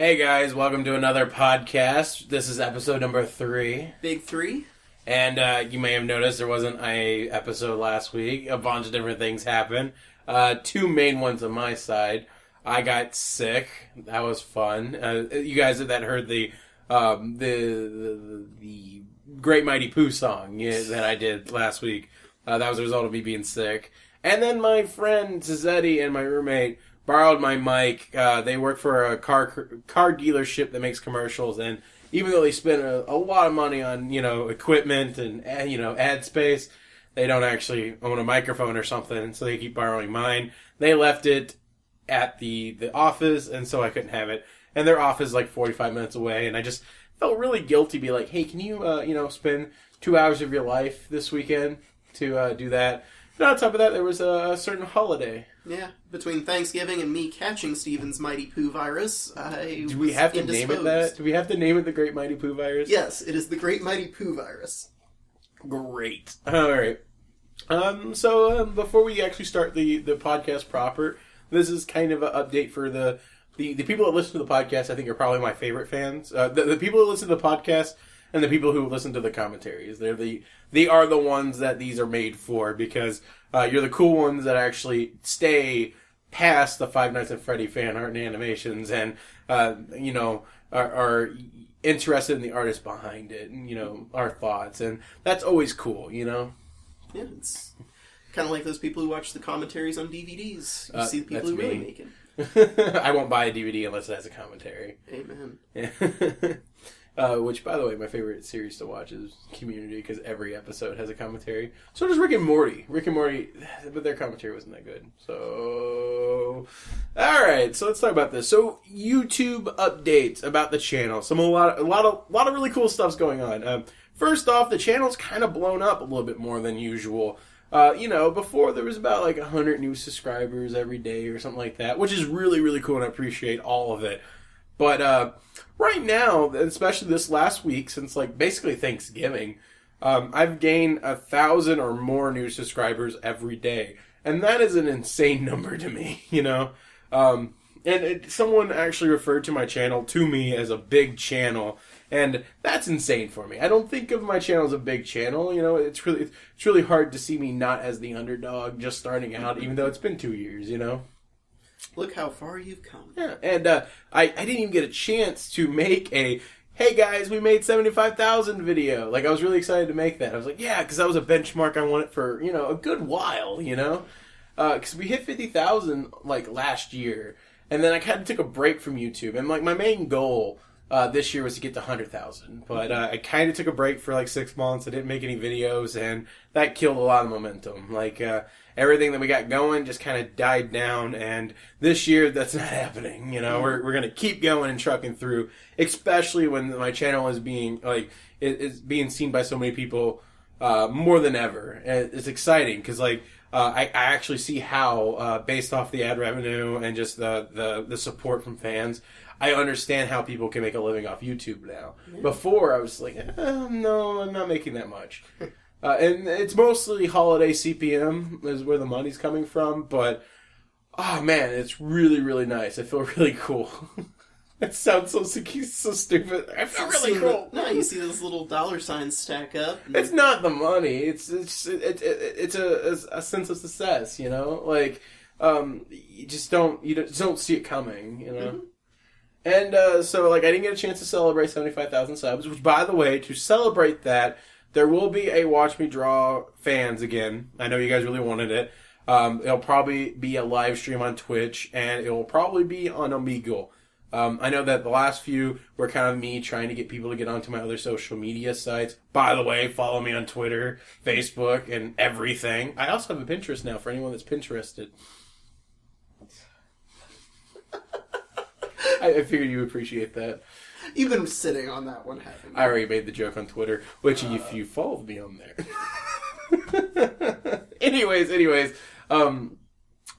Hey guys, welcome to another podcast. This is episode number 3. Big 3. And you may have noticed there wasn't a episode last week. A bunch of different things happened. 2 main ones on my side. I got sick. That was fun. You guys that heard the Great Mighty Pooh song that I did last week. That was a result of me being sick. And then my friend Tizetti and my roommate borrowed my mic. They work for a car dealership that makes commercials, and even though they spend a lot of money on equipment and ad space, they don't actually own a microphone or something, so they keep borrowing mine. They left it at the office, and so I couldn't have it. And their office is like 45 minutes away, and I just felt really guilty. Be like, hey, can you spend 2 hours of your life this weekend to do that? And on top of that, there was a certain holiday. Yeah, between Thanksgiving and me catching Steven's Mighty Pooh virus, Do we have to name it that? Do we have to name it the Great Mighty Pooh virus? Yes, it is the Great Mighty Pooh virus. Great. All right. So before we actually start the podcast proper, this is kind of an update for the people that listen to the podcast. I think are probably my favorite fans. The people who listen to the podcast and the people who listen to the commentaries. They are the ones that these are made for, because you're the cool ones that actually stay past the Five Nights at Freddy fan art and animations, and are interested in the artist behind it, and our thoughts, and that's always cool. Yeah, it's kind of like those people who watch the commentaries on DVDs. You see the people who really make it. I won't buy a DVD unless it has a commentary. Amen. Yeah. Which, by the way, my favorite series to watch is Community, because every episode has a commentary. So does Rick and Morty. Rick and Morty, but their commentary wasn't that good. So, alright, so let's talk about this. So, YouTube updates about the channel. A lot of really cool stuff's going on. First off, the channel's kind of blown up a little bit more than usual. Before there was about like 100 new subscribers every day or something like that, which is really, really cool, and I appreciate all of it. But right now, especially this last week, since like basically Thanksgiving, I've gained 1,000 or more new subscribers every day, and that is an insane number to me. Someone actually referred to my channel to me as a big channel, and that's insane for me. I don't think of my channel as a big channel. It's really hard to see me not as the underdog just starting out, even though it's been 2 years. Look how far you've come. Yeah, and I didn't even get a chance to make a, hey guys, we made 75,000 video. Like, I was really excited to make that. I was like, yeah, because that was a benchmark I wanted for, a good while, because we hit 50,000, like, last year. And then I kind of took a break from YouTube. And, like, my main goal this year was to get to 100,000. But I kind of took a break for, like, 6 months. I didn't make any videos, and that killed a lot of momentum. Like, everything that we got going just kind of died down, and this year that's not happening. We're going to keep going and trucking through, especially when my channel is being being seen by so many people more than ever. And it's exciting because I actually see how based off the ad revenue and just the support from fans, I understand how people can make a living off YouTube now. Yeah. Before I was like, no, I'm not making that much. And it's mostly holiday CPM is where the money's coming from, but, oh man, it's really, really nice. I feel really cool. That sounds so stupid. I feel really cool. You see those little dollar signs stack up. It's not the money. It's a sense of success, Like, you just don't see it coming, Mm-hmm. And so, I didn't get a chance to celebrate 75,000 subs, which, by the way, to celebrate that, there will be a Watch Me Draw fans again. I know you guys really wanted it. It'll probably be a live stream on Twitch, and it will probably be on Omegle. I know that the last few were kind of me trying to get people to get onto my other social media sites. By the way, follow me on Twitter, Facebook, and everything. I also have a Pinterest now for anyone that's Pinterested. I figured you appreciate that. You've been sitting on that one, haven't you? I already made the joke on Twitter, which if you followed me on there. Anyways,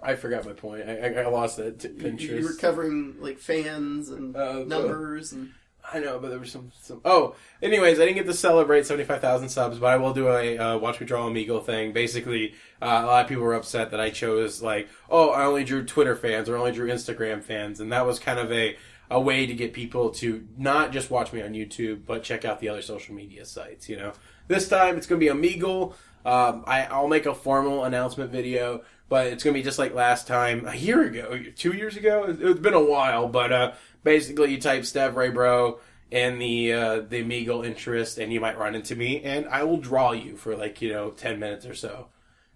I forgot my point. I lost it to Pinterest. You were covering fans and numbers and. I know, but there was some. Oh, anyways, I didn't get to celebrate 75,000 subs, but I will do a Watch Me Draw Omegle thing. Basically, a lot of people were upset that I chose I only drew Twitter fans or only drew Instagram fans, and that was kind of a a way to get people to not just watch me on YouTube, but check out the other social media sites, you know. This time, it's going to be Omegle. I'll make a formal announcement video, but it's going to be just like last time, a year ago, 2 years ago. It's been a while, but basically you type StevRayBro and the Omegle interest, and you might run into me, and I will draw you for 10 minutes or so.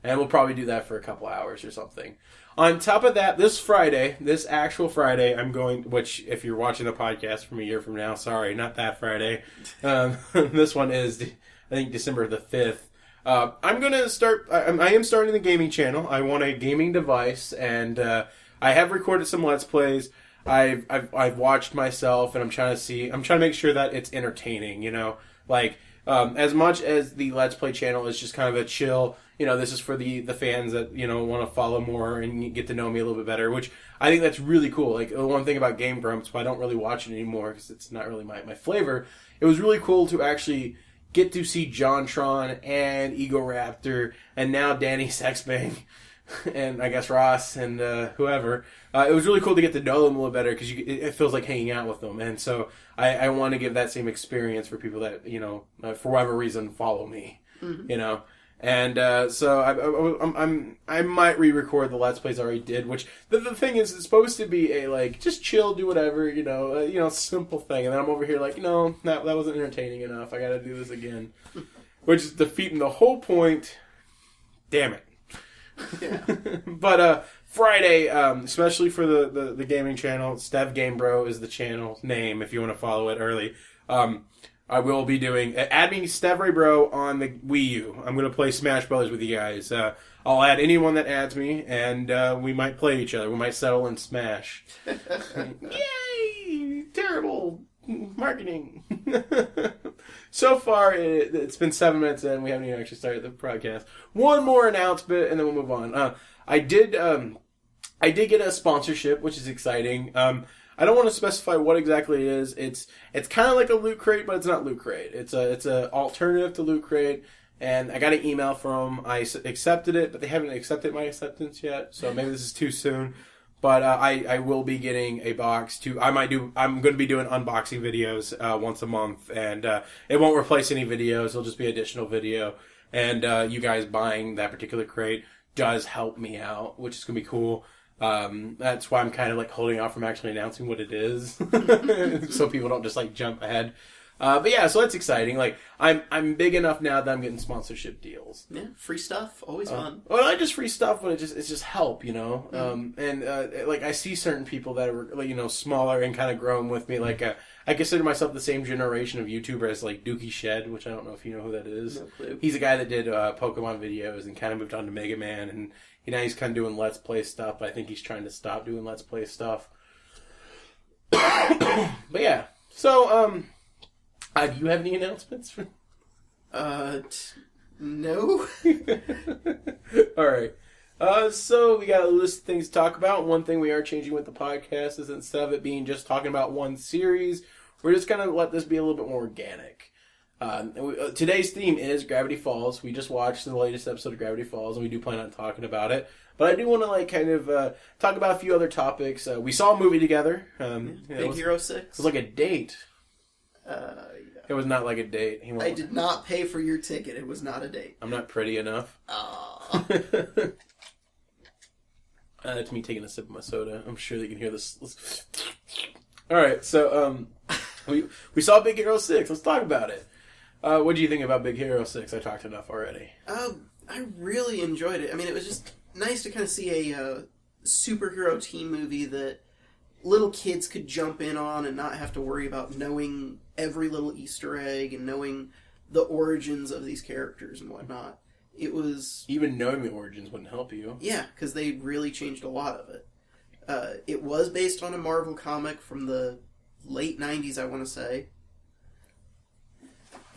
And we'll probably do that for a couple hours or something. On top of that, this actual Friday, I'm going, which if you're watching the podcast from a year from now, sorry, not that Friday. This one is, I think, December the 5th. I'm going to start, I am starting the gaming channel. I want a gaming device, and I have recorded some Let's Plays. I've watched myself, and I'm trying to make sure that it's entertaining, you know? As much as the Let's Play channel is just kind of a chill, you know, this is for the fans that, you know, want to follow more and get to know me a little bit better, which I think that's really cool. Like, the one thing about Game Grumps, but I don't really watch it anymore because it's not really my flavor, it was really cool to actually get to see JonTron and Egoraptor and now Danny Sexbang and I guess Ross and whoever. It was really cool to get to know them a little better because it feels like hanging out with them. And so I want to give that same experience for people that, you know, for whatever reason, follow me, you know. And so I might re-record the Let's Plays I already did, which the thing is, it's supposed to be a, just chill, do whatever, you know, simple thing. And then I'm over here no, that wasn't entertaining enough. I got to do this again. Which is defeating the whole point. Damn it. Yeah. But Friday, especially for the gaming channel, StevRayBro is the channel name if you want to follow it early. I will be doing add me StevRayBro on the Wii U. I'm going to play Smash Brothers with you guys. I'll add anyone that adds me, and we might play each other. We might settle in Smash. Yay! Terrible marketing. So far, it's been 7 minutes in. We haven't even actually started the podcast. One more announcement, and then we'll move on. I did get a sponsorship, which is exciting. I don't want to specify what exactly it is. It's kind of like a Loot Crate, but it's not Loot Crate. It's a alternative to Loot Crate, and I got an email from them. I accepted it, but they haven't accepted my acceptance yet, so maybe this is too soon. But I will be getting a box too. I'm going to be doing unboxing videos once a month, and it won't replace any videos. It'll just be additional video. And you guys buying that particular crate does help me out, which is going to be cool. That's why I'm kind of holding off from actually announcing what it is, so people don't just jump ahead. But yeah, so that's exciting. I'm big enough now that I'm getting sponsorship deals. Yeah, free stuff, always fun. Well, not just free stuff, but it's just help, you know. And I see certain people that are smaller and kind of growing with me. I consider myself the same generation of YouTuber as Dookie Shed, which I don't know if you know who that is. No clue. He's a guy that did Pokemon videos and kind of moved on to Mega Man, and now he's kind of doing Let's Play stuff. But I think he's trying to stop doing Let's Play stuff. But yeah, so do you have any announcements? No. All right. So we got a list of things to talk about. One thing we are changing with the podcast is instead of it being just talking about one series, we're just going to let this be a little bit more organic. Today's theme is Gravity Falls. We just watched the latest episode of Gravity Falls, and we do plan on talking about it. But I do want to talk about a few other topics. We saw a movie together. Big Hero 6. It was like a date. Yeah. It was not like a date. I did not pay for your ticket. It was not a date. I'm not pretty enough. That's me taking a sip of my soda. I'm sure they can hear this. All right, so we saw Big Hero 6. Let's talk about it. What do you think about Big Hero 6? I talked enough already. I really enjoyed it. I mean, it was just nice to kind of see a superhero team movie that little kids could jump in on and not have to worry about knowing every little Easter egg and knowing the origins of these characters and whatnot. It was... Even knowing the origins wouldn't help you. Yeah, because they really changed a lot of it. It was based on a Marvel comic from the late 90s, I want to say.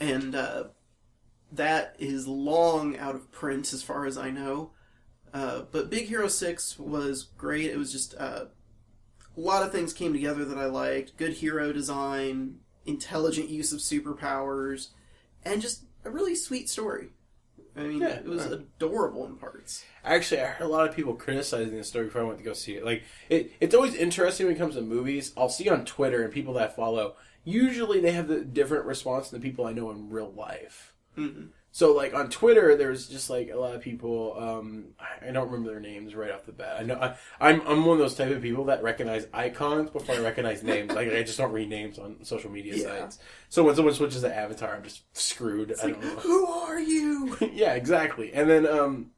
And that is long out of print as far as I know. But Big Hero 6 was great. It was just... a lot of things came together that I liked. Good hero design, intelligent use of superpowers, and just a really sweet story. I mean, it was adorable in parts. Actually, I heard a lot of people criticizing the story before I went to go see it. Like, it's always interesting when it comes to movies. I'll see on Twitter and people that I follow, usually they have the different response than the people I know in real life. Mm-hmm. So, like, on Twitter, there's just, like, a lot of people, I don't remember their names right off the bat. I know, I'm one of those type of people that recognize icons before I recognize names. Like, I just don't read names on social media sites. So when someone switches to Avatar, I'm just screwed. I don't know. Who are you? Yeah, exactly. And then,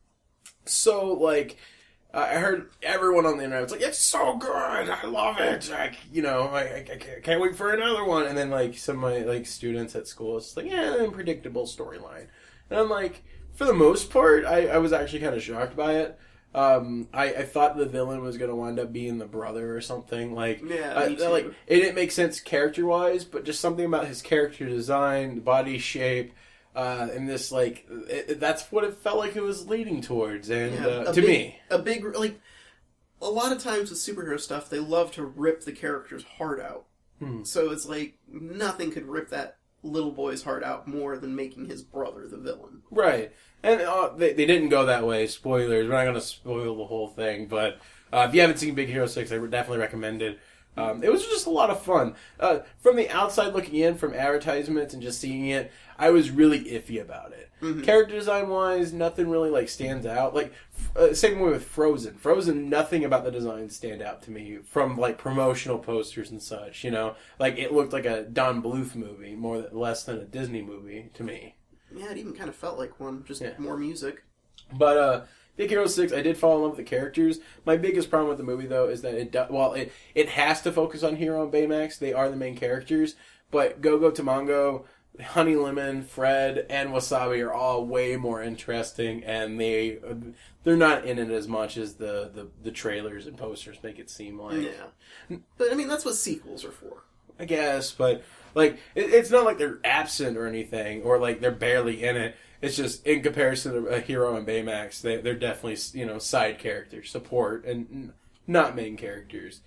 so, like, I heard everyone on the internet was like, it's so good, I love it, like, you know, I can't wait for another one. And then, like, some of my, like, students at school, it's like, yeah, unpredictable storyline. And I'm like, for the most part, I was actually kind of shocked by it. I thought the villain was going to wind up being the brother or something. Like, yeah, me too. Like, it didn't make sense character-wise, but just something about his character design, body shape, and this, like, that's what it felt like it was leading towards. And a lot of times with superhero stuff, they love to rip the character's heart out. So it's like, nothing could rip that little boy's heart out more than making his brother the villain. Right. And they didn't go that way. Spoilers. We're not going to spoil the whole thing, but if you haven't seen Big Hero 6, I would definitely recommend it. It was just a lot of fun. From the outside looking in, from advertisements and just seeing it, I was really iffy about it. Mm-hmm. Character design-wise, nothing really, like, stands out. Like, same way with Frozen. Frozen, nothing about the design stand out to me from, like, promotional posters and such, you know? Like, it looked like a Don Bluth movie, less than a Disney movie to me. Yeah, it even kind of felt like one, just more music. But, Big Hero 6, I did fall in love with the characters. My biggest problem with the movie, though, is that it has to focus on Hero and Baymax. They are the main characters. But Go-Go Tomango, Honey Lemon, Fred, and Wasabi are all way more interesting, and they're not in it as much as the trailers and posters make it seem like. Yeah. But, I mean, that's what sequels are for. I guess, but, like, it's not like they're absent or anything, or, like, they're barely in it. It's just, in comparison to Hero and Baymax, they're definitely, you know, side characters, support, and not main characters.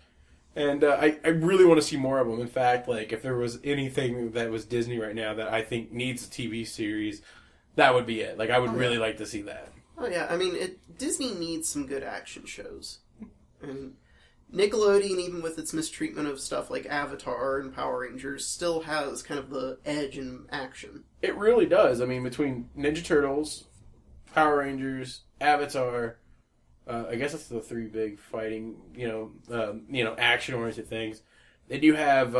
And I really want to see more of them. In fact, like, if there was anything that was Disney right now that I think needs a TV series, that would be it. Like, I would really like to see that. Oh, yeah. I mean, Disney needs some good action shows. And Nickelodeon, even with its mistreatment of stuff like Avatar and Power Rangers, still has kind of the edge in action. It really does. I mean, between Ninja Turtles, Power Rangers, Avatar, I guess that's the three big fighting, action-oriented things. Then you have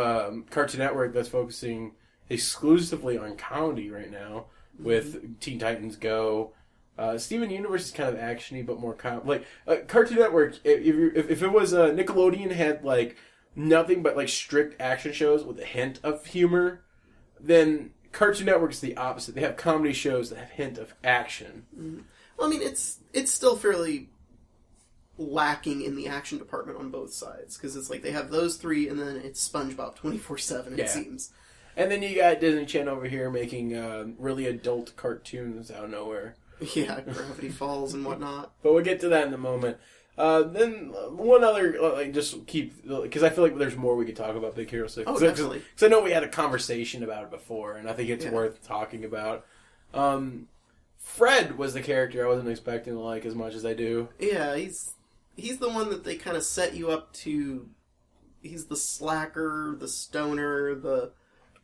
Cartoon Network that's focusing exclusively on comedy right now with Teen Titans Go. Steven Universe is kind of actiony, but more Cartoon Network. If it was Nickelodeon had like nothing but like strict action shows with a hint of humor, then Cartoon Network is the opposite. They have comedy shows that have a hint of action. Mm-hmm. Well, I mean, it's still fairly lacking in the action department on both sides, because it's like they have those three, and then it's SpongeBob 24/7. It seems. And then you got Disney Channel over here making really adult cartoons out of nowhere. Yeah, Gravity Falls and whatnot. But we'll get to that in a moment. Then one other, because I feel like there's more we could talk about Big Hero 6. Oh, definitely. Because I know we had a conversation about it before, and I think it's worth talking about. Fred was the character I wasn't expecting to like as much as I do. Yeah, he's the one that they kind of set you up to. He's the slacker, the stoner,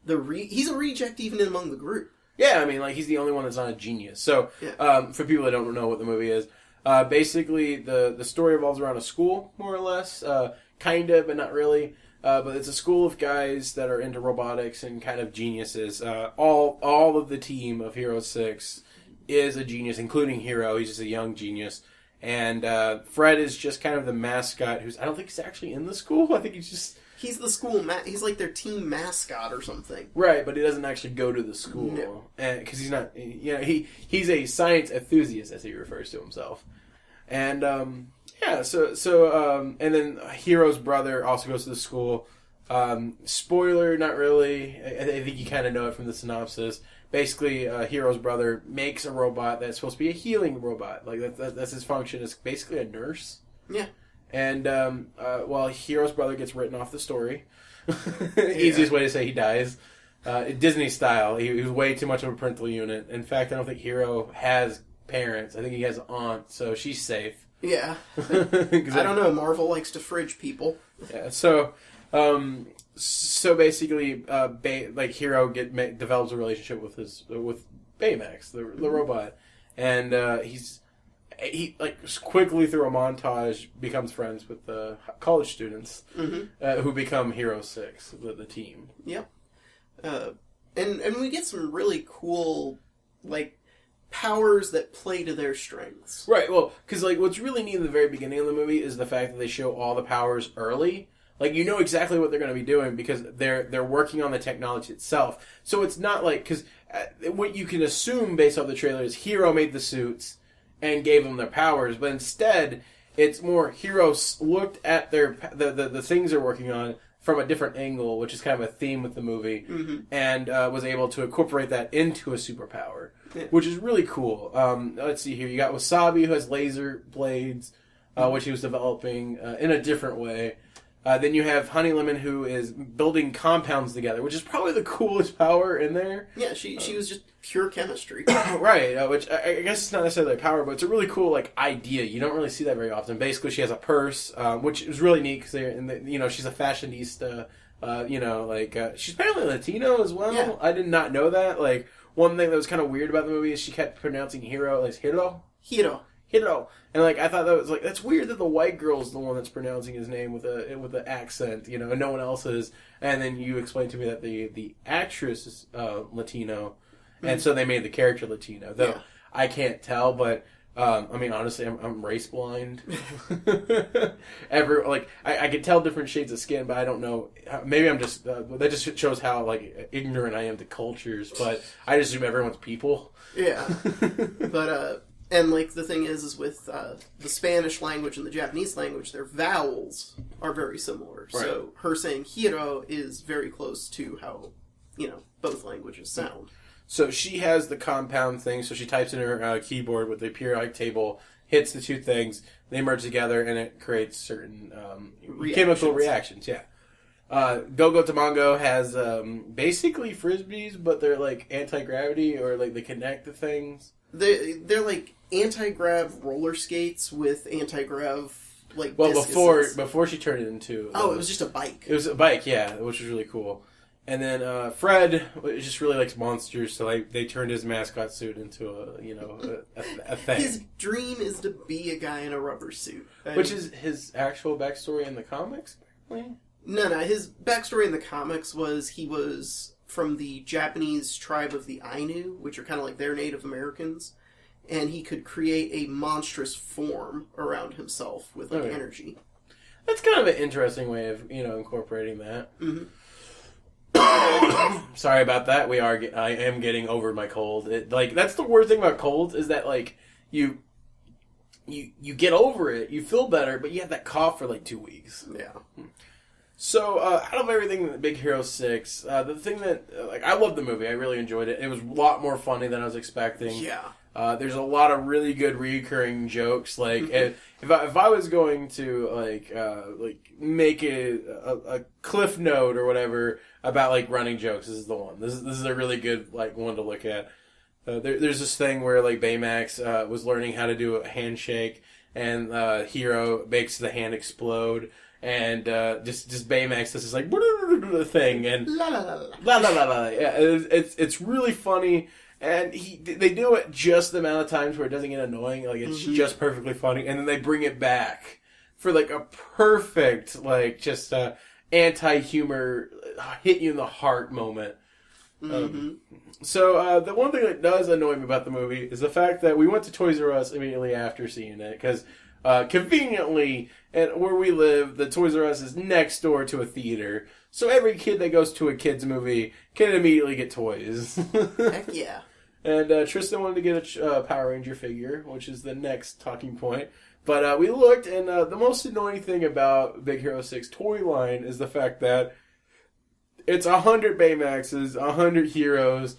he's a reject even among the group. Yeah, I mean, like, he's the only one that's not a genius. So, for people that don't know what the movie is, basically, the story revolves around a school, more or less. Kind of, but not really. But it's a school of guys that are into robotics and kind of geniuses. All of the team of Hero 6 is a genius, including Hero. He's just a young genius. And Fred is just kind of the mascot I don't think he's actually in the school. I think he's the school he's like their team mascot or something. Right, but he doesn't actually go to the school. No. Because he's not, he's a science enthusiast, as he refers to himself. And, and then Hero's brother also goes to the school. Spoiler, not really. I think you kind of know it from the synopsis. Basically, Hero's brother makes a robot that's supposed to be a healing robot. Like, that's his function. It's basically a nurse. Yeah. And, Hero's brother gets written off the story. Easiest way to say he dies. Disney style. He was way too much of a parental unit. In fact, I don't think Hiro has parents. I think he has an aunt, so she's safe. Yeah. I don't know. Marvel likes to fridge people. Yeah. So basically, Hiro develops a relationship with Baymax, the robot, and he quickly through a montage becomes friends with the college students who become Hero 6, the team. Yep. And we get some really cool powers that play to their strengths. Right. Well, because what's really neat in the very beginning of the movie is the fact that they show all the powers early. You know exactly what they're going to be doing because they're working on the technology itself. So it's not because what you can assume based off the trailer is Hero made the suits and gave them their powers, but instead it's more Hero looked at the things they're working on from a different angle, which is kind of a theme with the movie, and was able to incorporate that into a superpower, which is really cool. Let's see here. You got Wasabi, who has laser blades, which he was developing in a different way. Then you have Honey Lemon, who is building compounds together, which is probably the coolest power in there. Yeah, she was just pure chemistry. Right, which I guess it's not necessarily a power, but it's a really cool idea. You don't really see that very often. Basically, she has a purse, which is really neat because she's a fashionista. She's apparently Latino as well. Yeah. I did not know that. One thing that was kind of weird about the movie is she kept pronouncing Hiro as Hiro. And I thought that was that's weird that the white girl's the one that's pronouncing his name with the accent, and no one else is. And then you explained to me that the actress is Latino, and so they made the character Latino. Though I can't tell, but honestly, I'm race blind. I could tell different shades of skin, but I don't know. Maybe I'm just that just shows how ignorant I am to cultures. But I just assume everyone's people. Yeah, but. And the thing is with the Spanish language and the Japanese language, their vowels are very similar. Right. So her saying Hiro is very close to how, both languages sound. So she has the compound thing, so she types in her keyboard with the periodic table, hits the two things, they merge together, and it creates certain chemical reactions, yeah. Go-Go Tomongo has basically Frisbees, but they're anti-gravity, or they connect the things. They're anti-grav roller skates with anti-grav before she turned it into it was just a bike. It was a bike, yeah, which was really cool. And then Fred just really likes monsters, so they turned his mascot suit into a thing. His dream is to be a guy in a rubber suit, which is his actual backstory in the comics. No, his backstory in the comics was he was from the Japanese tribe of the Ainu, which are kind of their Native Americans, and he could create a monstrous form around himself with energy. That's kind of an interesting way of incorporating that. Mm-hmm. Sorry about that. I am getting over my cold. That's the worst thing about colds is that you get over it, you feel better, but you have that cough for 2 weeks. Yeah. So, out of everything in Big Hero 6, the thing that, I loved the movie. I really enjoyed it. It was a lot more funny than I was expecting. Yeah. There's a lot of really good recurring jokes. If I was going to, make a cliff note or whatever about, running jokes, this is the one. This is a really good, one to look at. There's this thing where, Baymax was learning how to do a handshake, and Hero makes the hand explode. And just Baymax does this thing and la la la la la la la. Yeah, it's really funny, and they do it just the amount of times where it doesn't get annoying. It's just perfectly funny, and then they bring it back for a perfect just anti-humor, hit you in the heart moment. So the one thing that does annoy me about the movie is the fact that we went to Toys R Us immediately after seeing it because. Conveniently, and where we live, the Toys R Us is next door to a theater. So every kid that goes to a kid's movie can immediately get toys. Heck yeah. And Tristan wanted to get a Power Ranger figure, which is the next talking point. But we looked, and the most annoying thing about Big Hero 6 toy line is the fact that it's 100 Baymaxes, 100 Heroes,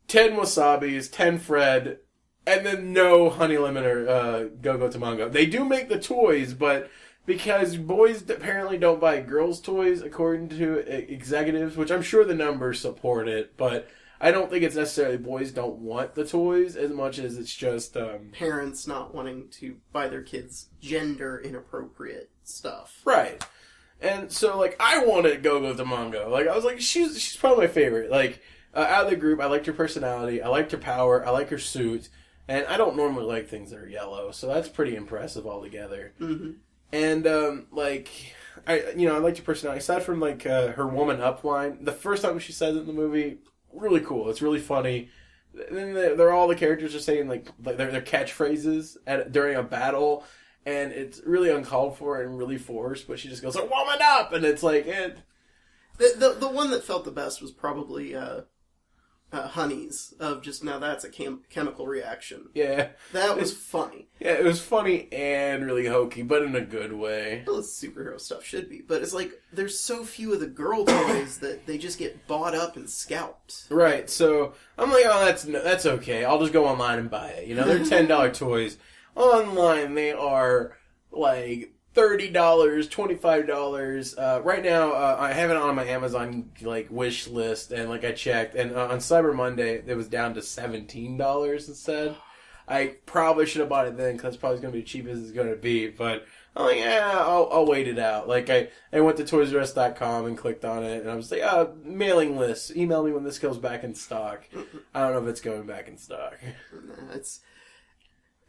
10 Wasabis, 10 Fred, and then no Honey Lemon or Go-Go Tomongo. They do make the toys, but because boys apparently don't buy girls' toys, according to executives, which I'm sure the numbers support it, but I don't think it's necessarily boys don't want the toys as much as it's just... parents not wanting to buy their kids gender inappropriate stuff. Right. And so, like, I wanted Go-Go the Mongo. Like, I was like, she's probably my favorite. Like, out of the group, I liked her personality, I liked her power, I like her suit, and I don't normally like things that are yellow, so that's pretty impressive altogether. Mm-hmm. And, I liked her personality. Aside from, like, her woman up line, the first time she says it in the movie, really cool. It's really funny. And then they're all the characters are saying, like their catchphrases during a battle, and it's really uncalled for and really forced, but she just goes, "Woman up!" And it's like... The one that felt the best was probably... Honeys, of just, now that's a chemical reaction. Yeah. That was funny. Yeah, it was funny and really hokey, but in a good way. Well, superhero stuff should be, but it's like, there's so few of the girl toys that they just get bought up and scalped. Right, so I'm like, oh, that's okay. I'll just go online and buy it. You know, they're $10 toys. Online, they are, like... $30, $25. Right now, I have it on my Amazon wish list, and I checked, and on Cyber Monday it was down to $17 instead. I probably should have bought it then because it's probably going to be cheap as it's going to be. But I'm like, I'll wait it out. I went to ToysRUs.com and clicked on it, and I was like, mailing list. Email me when this goes back in stock. I don't know if it's going back in stock. Nah,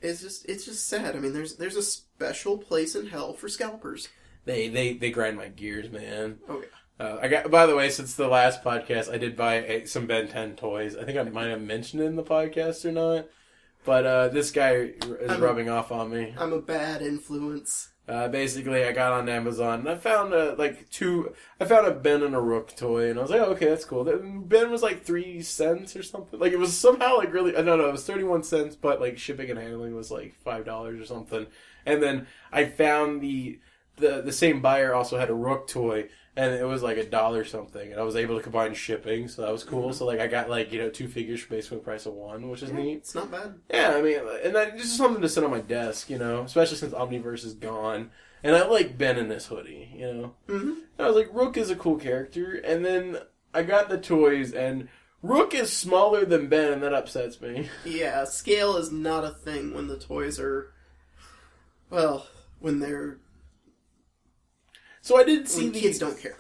it's just sad. I mean, there's a special place in hell for scalpers. They grind my gears, man. Oh yeah. I got. By the way, since the last podcast, I did buy some Ben 10 toys. I think I might have mentioned it in the podcast or not. But this guy is rubbing off on me. I'm a bad influence. Basically, I got on Amazon and I found I found a Ben and a Rook toy, and I was like, oh, okay, that's cool. Ben was like 3 cents or something. Like, it was somehow really, no, it was 31 cents, but like shipping and handling was like $5 or something. And then I found the same buyer also had a Rook toy, and it was like $1 something, and I was able to combine shipping, so that was cool. So I got 2 figures for basically the price of one, which is neat. It's not bad. Yeah, I mean, and that just something to sit on my desk, especially since Omniverse is gone, and I like Ben in this hoodie, Mm-hmm. And I was like, Rook is a cool character, and then I got the toys, and Rook is smaller than Ben, and that upsets me. Yeah, scale is not a thing when the toys are, when they're... So I didn't see these. Kids don't care.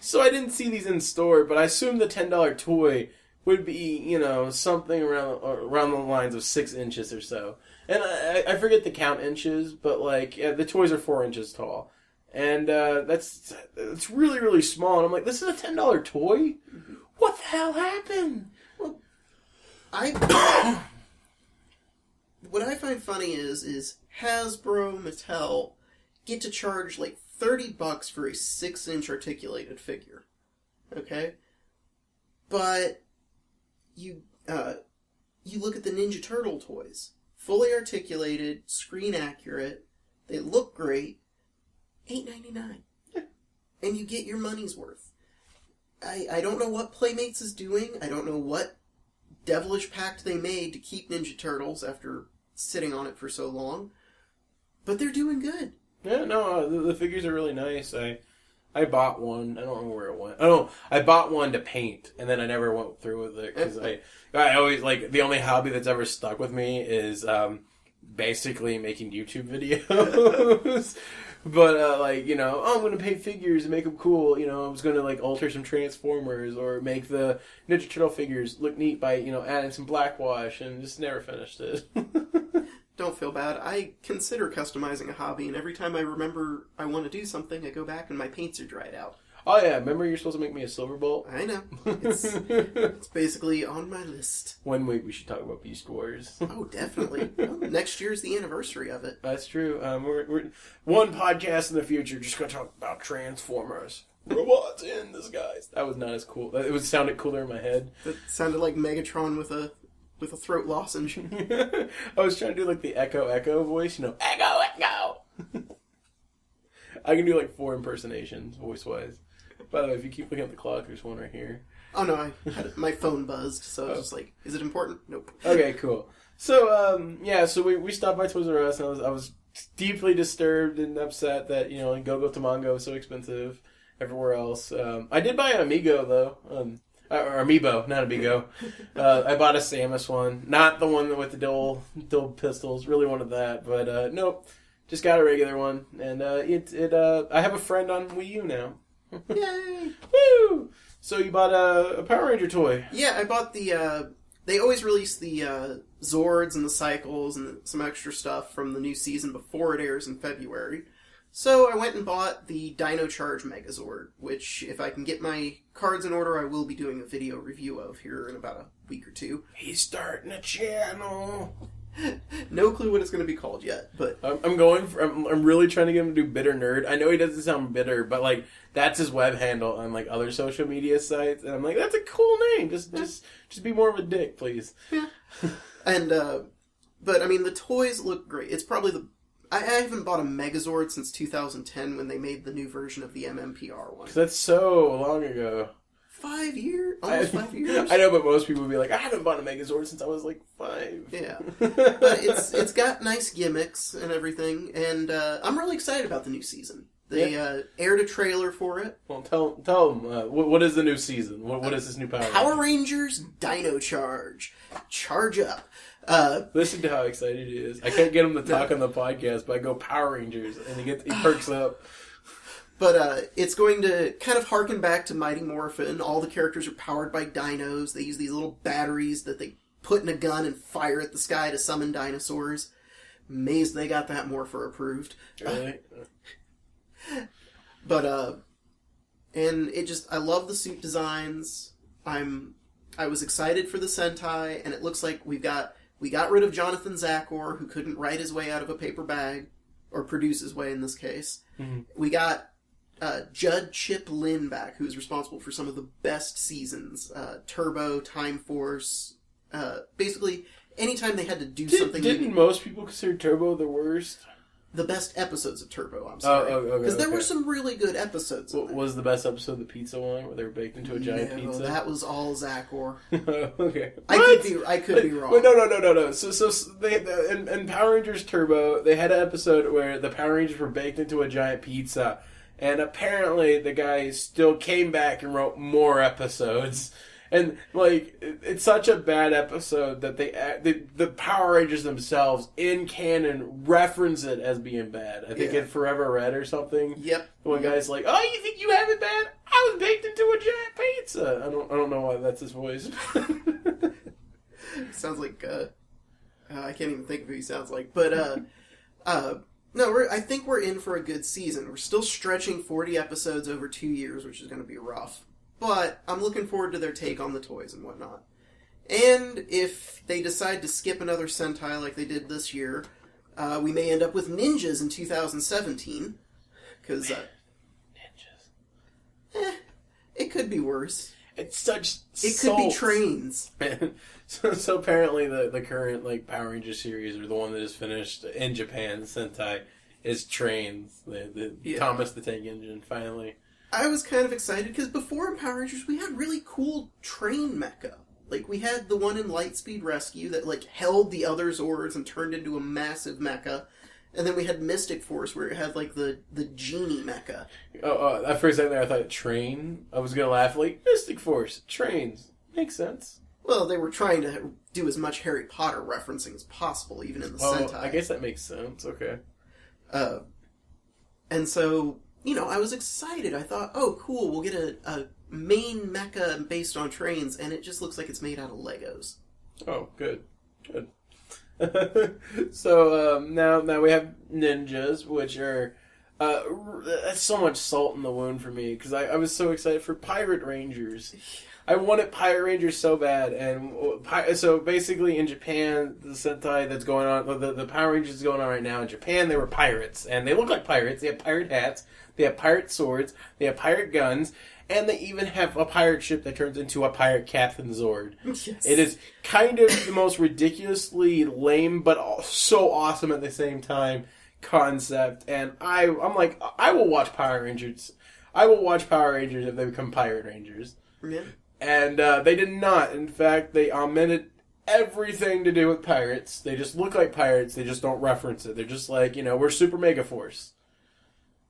So I didn't see these in store, but I assumed the $10 toy would be, something around the lines of 6 inches or so. And I forget to count inches, but the toys are 4 inches tall, and it's really, really small. And I'm like, this is a $10 toy. Mm-hmm. What the hell happened? Well, what I find funny is Hasbro, Mattel get to charge $30 for a 6-inch articulated figure. Okay? But you look at the Ninja Turtle toys. Fully articulated, screen accurate, they look great, $8.99. And you get your money's worth. I don't know what Playmates is doing. I don't know what devilish pact they made to keep Ninja Turtles after sitting on it for so long. But they're doing good. Yeah, no, the figures are really nice. I bought one. I don't know where it went. Oh, I bought one to paint, and then I never went through with it because I always the only hobby that's ever stuck with me is basically making YouTube videos. But I'm gonna paint figures and make them cool. I was gonna alter some Transformers or make the Ninja Turtle figures look neat by adding some blackwash, and just never finished it. Don't feel bad. I consider customizing a hobby, and every time I remember I want to do something, I go back and my paints are dried out. Oh yeah, remember you're supposed to make me a silver bolt? I know. It's basically on my list. One week we should talk about Beast Wars. Oh, definitely. Well, next year's the anniversary of it. That's true. We're one podcast in the future just going to talk about Transformers. Robots in disguise. That was not as cool. It sounded cooler in my head. It sounded like Megatron with a throat lozenge. I was trying to do the echo voice, echo. I can do 4 impersonations voice wise. By the way, if you keep looking at the clock, there's one right here. Oh no, my phone buzzed, so I was just is it important? Nope. Okay, cool. So so we stopped by Toys R Us, and I was deeply disturbed and upset that, you know, Go-Go Tomango is so expensive everywhere else. I did buy an Amigo, though. Or Amiibo, not Amigo. I bought a Samus one. Not the one with the dual pistols. Really wanted that. But, nope. Just got a regular one. And I have a friend on Wii U now. Yay! Woo! So you bought a Power Ranger toy. Yeah, I bought the... they always release the Zords and the Cycles and some extra stuff from the new season before it airs in February. So I went and bought the Dino Charge Megazord, which, if I can get my cards in order, I will be doing a video review of here in about a week or two. He's starting a channel. No clue what it's going to be called yet, but... I'm really trying to get him to do Bitter Nerd. I know he doesn't sound bitter, but, like, that's his web handle on, like, other social media sites. And I'm like, that's a cool name. Just be more of a dick, please. Yeah. And, but, I mean, the toys look great. It's probably I haven't bought a Megazord since 2010 when they made the new version of the MMPR one. 'Cause that's so long ago. 5 years? Almost 5 years? I know, but most people would be like, I haven't bought a Megazord since I was like 5. Yeah. But it's got nice gimmicks and everything, and I'm really excited about the new season. They aired a trailer for it. Well, tell them, what is the new season? What is this new Power Ranger? Power Rangers Dino Charge. Charge up. Listen to how excited he is. I can't get him to talk on the podcast, but I go Power Rangers, and he perks up. But it's going to kind of harken back to Mighty Morphin. All the characters are powered by dinos. They use these little batteries that they put in a gun and fire at the sky to summon dinosaurs. Amazed they got that Morpher approved. Really? But, and it just, I love the suit designs. I was excited for the Sentai, and it looks like we got rid of Jonathan Zakor, who couldn't write his way out of a paper bag, or produce his way in this case. Mm-hmm. We got Judd Chip Lin back, who's responsible for some of the best seasons. Turbo, Time Force, basically anytime they had to do something... Didn't most people consider Turbo the worst? The best episodes of Turbo, I'm sorry. Because there were some really good episodes. Was the best episode the pizza one, where they were baked into a giant pizza? That was all Zakor. Okay. I could be wrong. Wait, no. So they in Power Rangers Turbo, they had an episode where the Power Rangers were baked into a giant pizza, and apparently the guy still came back and wrote more episodes. And, like, it's such a bad episode that the Power Rangers themselves, in canon, reference it as being bad. I think in Forever Red or something. Yep. One guy's like, oh, you think you have it bad? I was baked into a giant pizza. I don't know why that's his voice. Sounds like, I can't even think of who he sounds like. But, no, I think we're in for a good season. We're still stretching 40 episodes over 2 years, which is going to be rough. But I'm looking forward to their take on the toys and whatnot. And if they decide to skip another Sentai like they did this year, we may end up with ninjas in 2017. Because, ninjas. It could be worse. It's such It could be trains. So apparently the current, like, Power Ranger series, or the one that is finished in Japan, Sentai, is trains. The Thomas the Tank Engine, finally. I was kind of excited, because before in Power Rangers, we had really cool train mecha. Like, we had the one in Lightspeed Rescue that, like, held the other Zords and turned into a massive mecha. And then we had Mystic Force, where it had, like, the genie mecha. At first I thought train. I was going to laugh, like, Mystic Force, trains. Makes sense. Well, they were trying to do as much Harry Potter referencing as possible, even in the Sentai. I guess that makes sense, okay. And so... You know, I was excited. I thought, oh, cool, we'll get a main mecha based on trains, and it just looks like it's made out of Legos. Oh, good. So, now we have ninjas, which are... that's so much salt in the wound for me, because I was so excited for Pirate Rangers. I wanted Pirate Rangers so bad, and so basically in Japan, the Sentai that's going on, the Power Rangers is going on right now in Japan, they were pirates, and they look like pirates. They have pirate hats, they have pirate swords, they have pirate guns, and they even have a pirate ship that turns into a pirate Captain Zord. Yes. It is kind of the most ridiculously lame, but so awesome at the same time concept, and I'm like, I will watch Power Rangers. I will watch Power Rangers if they become Pirate Rangers. Yeah. And they did not. In fact, they omitted everything to do with pirates. They just look like pirates. They just don't reference it. They're just like, we're Super Mega Force.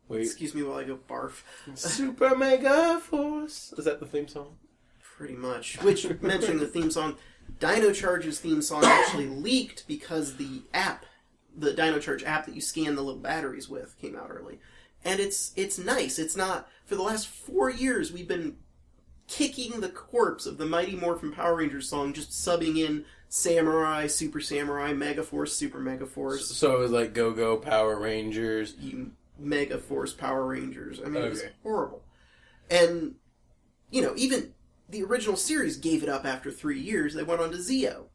Wait. Excuse me while I go barf. Super Mega Force. Is that the theme song? Pretty much. Which, mentioning the theme song, Dino Charge's theme song actually leaked because the Dino Charge app that you scan the little batteries with, came out early. And it's nice. It's not... For the last 4 years, we've been kicking the corpse of the Mighty Morphin Power Rangers song, just subbing in Samurai, Super Samurai, Mega Force, Super Mega Force. So it was like Go-Go Power Rangers. Mega Force Power Rangers. I mean, It was Okay. horrible. And, even the original series gave it up after 3 years. They went on to Zeo.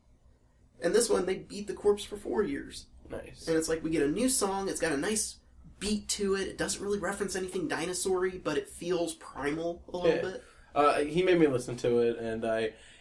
And this one, they beat the corpse for 4 years. Nice. And it's like, we get a new song, it's got a nice beat to it. It doesn't really reference anything dinosaur-y, but it feels primal a little bit. He made me listen to it, and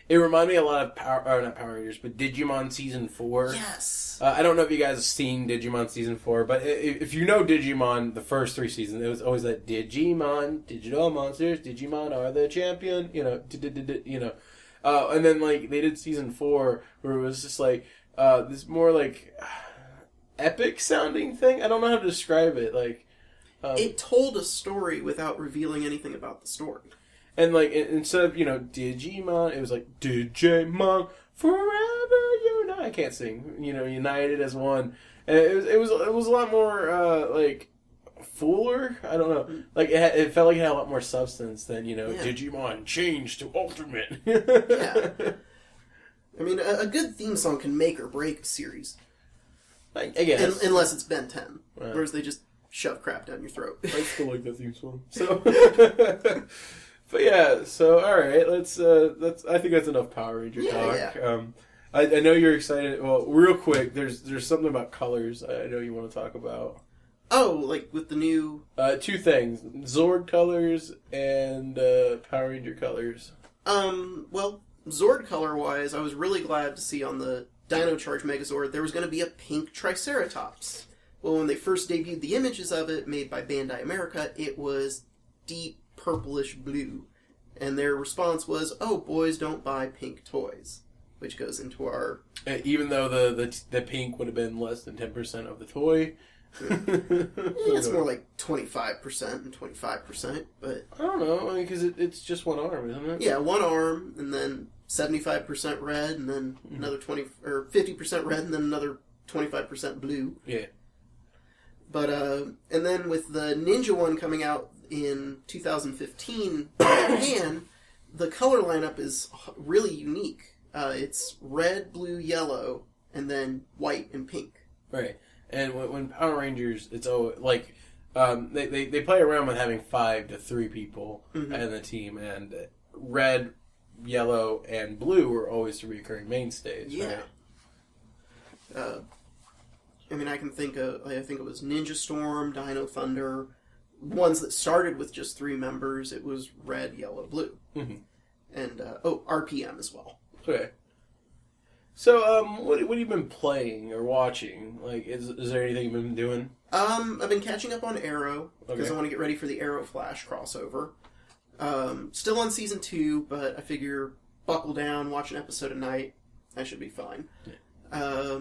it reminded me a lot of not Power Rangers, but Digimon Season 4. Yes. I don't know if you guys have seen Digimon Season 4, but if you know Digimon, the first 3 seasons, it was always that Digimon, digital monsters, Digimon are the champion, and then, like, they did Season 4, where it was just, like, this more, like, epic-sounding thing. I don't know how to describe it, like... it told a story without revealing anything about the story. And, like, instead of, Digimon, it was like, Digimon, forever unite. I can't sing. United as one. And it was a lot more, like, fuller. I don't know. Like, it felt like it had a lot more substance than, Digimon changed to Ultimate. Yeah. I mean, a good theme song can make or break a series. I guess. Unless it's Ben 10. Right. Whereas they just shove crap down your throat. I still like that theme song. So... But yeah, so alright, I think that's enough Power Ranger talk. Yeah. I know you're excited. Well, real quick, there's something about colors I know you want to talk about. Oh, like with the new... 2 things. Zord colors and Power Ranger colors. Well, Zord color-wise, I was really glad to see on the Dino Charge Megazord there was going to be a pink Triceratops. Well, when they first debuted the images of it, made by Bandai America, it was deep purplish blue. And their response was, oh, boys don't buy pink toys. Which goes into our... Even though the pink would have been less than 10% of the toy. It's more like 25% and 25%, but... I don't know, because it's just one arm, isn't it? Yeah, one arm, and then 75% red, and then another 50% red, and then another 25% blue. Yeah. But, and then with the Ninja one coming out in 2015 in Japan, the color lineup is really unique. It's red, blue, yellow, and then white and pink. Right. And when Power Rangers, it's always, like, they play around with having 5 to 3 people in the team, and red, yellow, and blue are always the recurring mainstays. Yeah. Right? I mean, I think it was Ninja Storm, Dino Thunder, ones that started with just 3 members. It was red, yellow, blue. Mm-hmm. And, RPM as well. Okay. So, what have you been playing or watching? Like, is there anything you've been doing? I've been catching up on Arrow, because I want to get ready for the Arrow Flash crossover. Still on Season 2, but I figure buckle down, watch an episode a night. I should be fine. Yeah.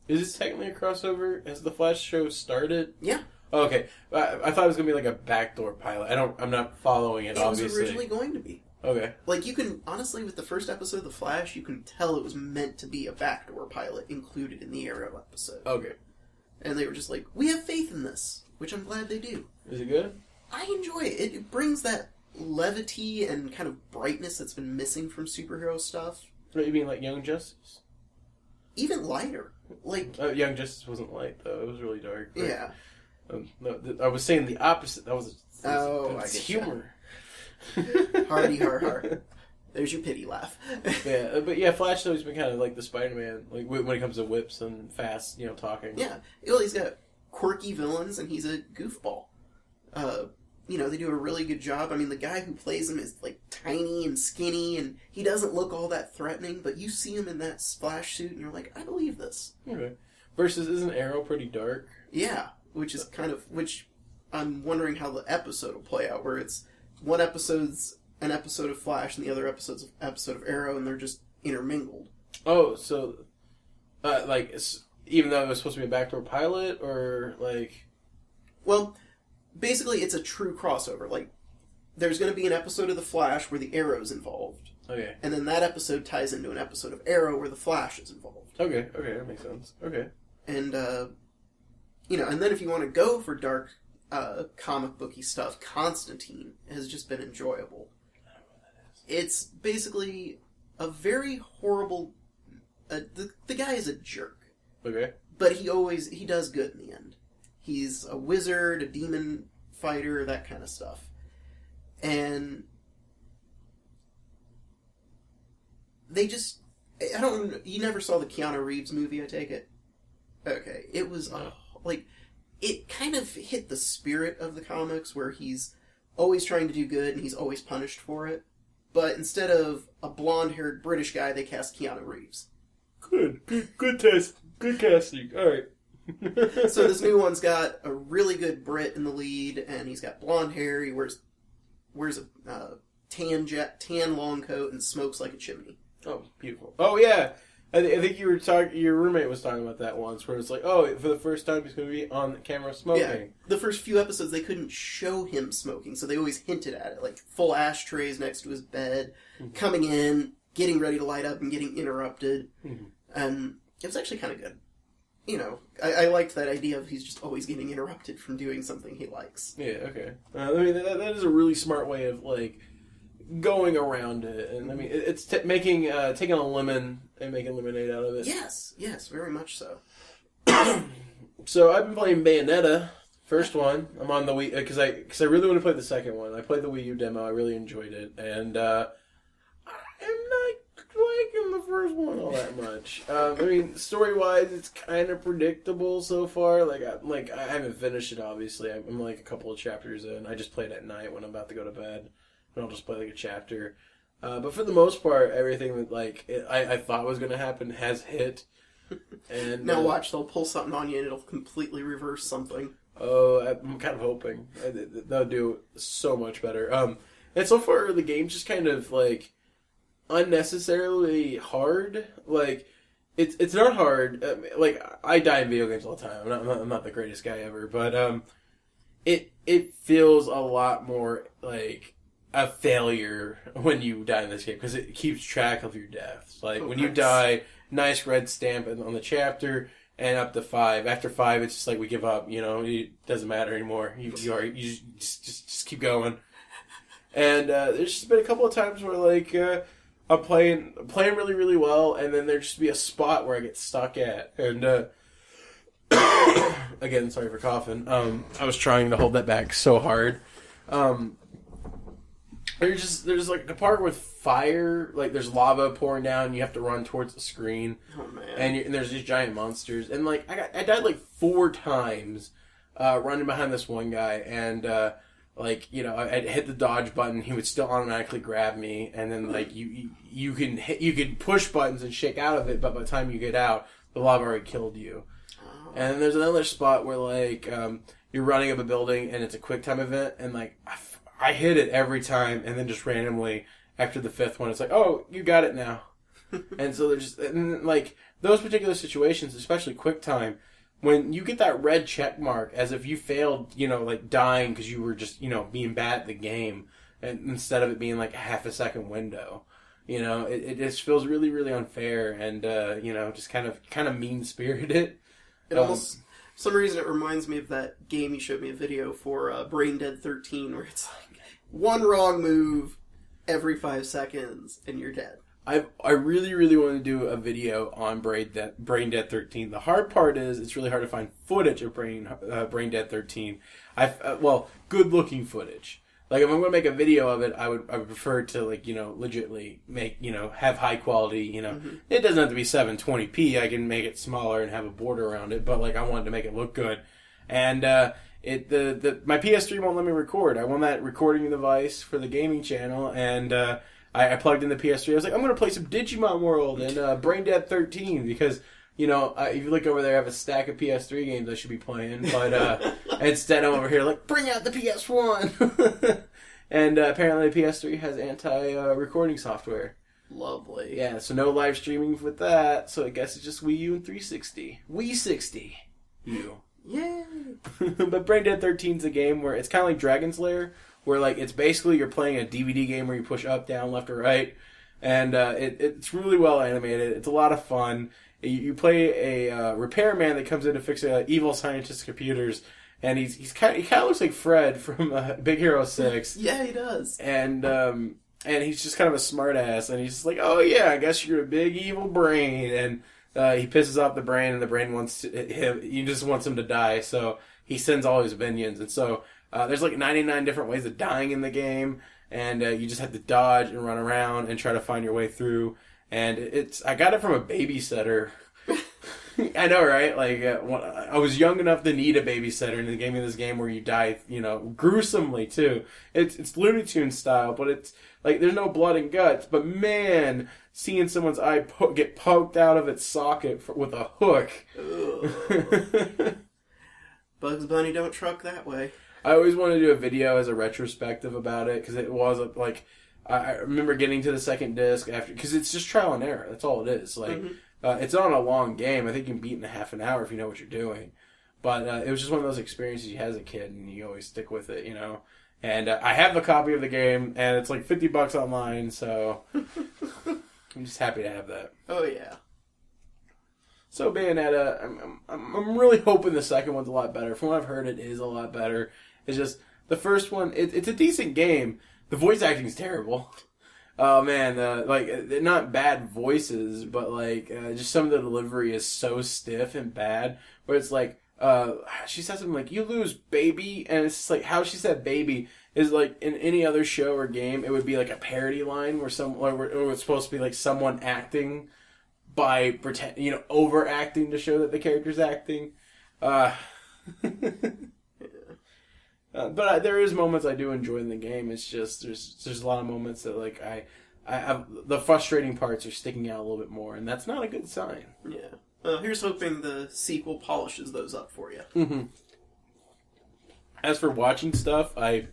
Is this technically a crossover? Has the Flash show started? Yeah. Oh, okay. I thought it was going to be like a backdoor pilot. I'm not following it, obviously. It was originally going to be. Okay. Like, you can, honestly, with the first episode of The Flash, you can tell it was meant to be a backdoor pilot included in the Arrow episode. Okay. And they were just like, we have faith in this, which I'm glad they do. Is it good? I enjoy it. It brings that levity and kind of brightness that's been missing from superhero stuff. What, you mean like Young Justice? Even lighter. Like Young Justice wasn't light, though. It was really dark. But, yeah. No, I was saying the opposite. That was humor. Hardy har. There's your pity laugh. Yeah, but yeah, Flash always been kind of like the Spider-Man, like when it comes to whips and fast, talking. Yeah, well, he's got quirky villains and he's a goofball. They do a really good job. I mean, the guy who plays him is like tiny and skinny, and he doesn't look all that threatening. But you see him in that Flash suit, and you're like, I believe this. Okay. Versus, isn't Arrow pretty dark? Yeah, which I'm wondering how the episode will play out, where it's one episode's an episode of Flash and the other episode of Arrow, and they're just intermingled. Oh, so, even though it was supposed to be a backdoor pilot, or, like... Well, basically, it's a true crossover. Like, there's going to be an episode of The Flash where the Arrow's involved. Okay. And then that episode ties into an episode of Arrow where the Flash is involved. Okay, that makes sense. Okay. And, and then if you want to go for dark comic booky stuff, Constantine has just been enjoyable. I don't know what that is. It's basically a very horrible... the guy is a jerk. Okay. But he does good in the end. He's a wizard, a demon fighter, that kind of stuff. And they just... you never saw the Keanu Reeves movie, I take it? Okay. It was, it kind of hit the spirit of the comics where he's always trying to do good and he's always punished for it. But instead of a blonde-haired British guy, they cast Keanu Reeves. Good test. Good casting. All right. So this new one's got a really good Brit in the lead, and he's got blonde hair. He wears a tan long coat and smokes like a chimney. Oh, beautiful. Oh yeah, I think you were talking. Your roommate was talking about that once, where it's like, oh, for the first time he's going to be on camera smoking. Yeah, the first few episodes they couldn't show him smoking, so they always hinted at it, like full ashtrays next to his bed, coming in, getting ready to light up, and getting interrupted, and it was actually kind of good. I liked that idea of he's just always getting interrupted from doing something he likes. Yeah, okay. That is a really smart way of, going around it. And, it's taking a lemon and making lemonade out of it. Yes, very much so. So, I've been playing Bayonetta, first one. I'm on the Wii, because I really want to play the second one. I played the Wii U demo, I really enjoyed it, and, I'm not liking the first one all that much. Story-wise, it's kind of predictable so far. I haven't finished it, obviously. I'm a couple of chapters in. I just play it at night when I'm about to go to bed, and I'll just play a chapter. But for the most part, everything that I thought was going to happen has hit. And now watch, they'll pull something on you and it'll completely reverse something. Oh, I'm kind of hoping they'll do so much better. And so far, the game's just kind of unnecessarily hard. It's not hard. I die in video games all the time. I'm not the greatest guy ever, but it feels a lot more like a failure when you die in this game because it keeps track of your deaths. When you die, nice red stamp on the chapter, and up to 5. After 5, it's just we give up. It doesn't matter anymore. You just keep going. And there's just been a couple of times where I'm playing really, really well, and then there'd just be a spot where I get stuck at. And, again, sorry for coughing. I was trying to hold that back so hard. There's a part with fire, there's lava pouring down, and you have to run towards the screen. Oh, man. And there's these giant monsters. And, I died 4 times, running behind this one guy, and, I'd hit the dodge button, he would still automatically grab me, and then, you can push buttons and shake out of it, but by the time you get out, the lava already killed you. Oh. And there's another spot where, you're running up a building, and it's a quick time event, and, I hit it every time, and then just randomly, after the 5th one, it's oh, you got it now. And so there's those particular situations, especially quick time, when you get that red check mark, as if you failed, dying because you were just, being bad at the game, and instead of it being a half a second window, it just feels really, really unfair, and, just kind of mean-spirited. It almost, for some reason, it reminds me of that game you showed me a video for, Brain Dead 13, where it's one wrong move every 5 seconds, and you're dead. I really, really want to do a video on Brain Dead 13. The hard part is it's really hard to find footage of Brain Dead 13. Good-looking footage. If I'm going to make a video of it, I would prefer to, legitimately make, have high quality, It doesn't have to be 720p. I can make it smaller and have a border around it, but, I wanted to make it look good. And, my PS3 won't let me record. I want that recording device for the gaming channel, and, I plugged in the PS3. I was I'm going to play some Digimon World and Brain Dead 13 because, if you look over there, I have a stack of PS3 games I should be playing. But instead, I'm over here bring out the PS1. And apparently the PS3 has anti-recording software. Lovely. Yeah, so no live streaming with that. So I guess it's just Wii U and 360. Wii 60. You. Yay! But Brain Dead 13 is a game where it's kind of like Dragon's Lair, where like it's basically you're playing a DVD game where you push up, down, left, or right, and it's really well animated. It's a lot of fun. You play a repairman that comes in to fix evil scientist computers, and he kind of looks like Fred from Big Hero 6. Yeah, he does. And he's just kind of a smartass, and he's just like, oh yeah, I guess you're a big evil brain, and he pisses off the brain, and the brain he just wants him to die, so he sends all his minions, and so there's like 99 different ways of dying in the game, and you just have to dodge and run around and try to find your way through, and I got it from a babysitter. I know, right? Like, I was young enough to need a babysitter, and they gave me this game where you die, gruesomely, too. It's Looney Tunes style, but it's, like, there's no blood and guts, but man, seeing someone's eye get poked out of its socket with a hook. Bugs Bunny don't truck that way. I always wanted to do a video as a retrospective about it, because it was, I remember getting to the second disc after, because it's just trial and error, that's all it is, like... Mm-hmm. It's not a long game. I think you can beat in a half an hour if you know what you're doing. But it was just one of those experiences you had as a kid, and you always stick with it, And I have a copy of the game, and it's like $50 online, so I'm just happy to have that. Oh, yeah. So Bayonetta, I'm really hoping the second one's a lot better. From what I've heard, it is a lot better. It's just, the first one, it's a decent game. The voice acting's terrible. Oh man, they're not bad voices, but just some of the delivery is so stiff and bad. Where it's like, she says something like, "You lose, baby," and it's just like how she said "baby" is like in any other show or game, it would be like a parody line where it's supposed to be like someone acting by overacting to show that the character's acting. But there is moments I do enjoy in the game. It's just there's a lot of moments that the frustrating parts are sticking out a little bit more, and that's not a good sign. Yeah. Here's hoping the sequel polishes those up for you. Mm-hmm. As for watching stuff, I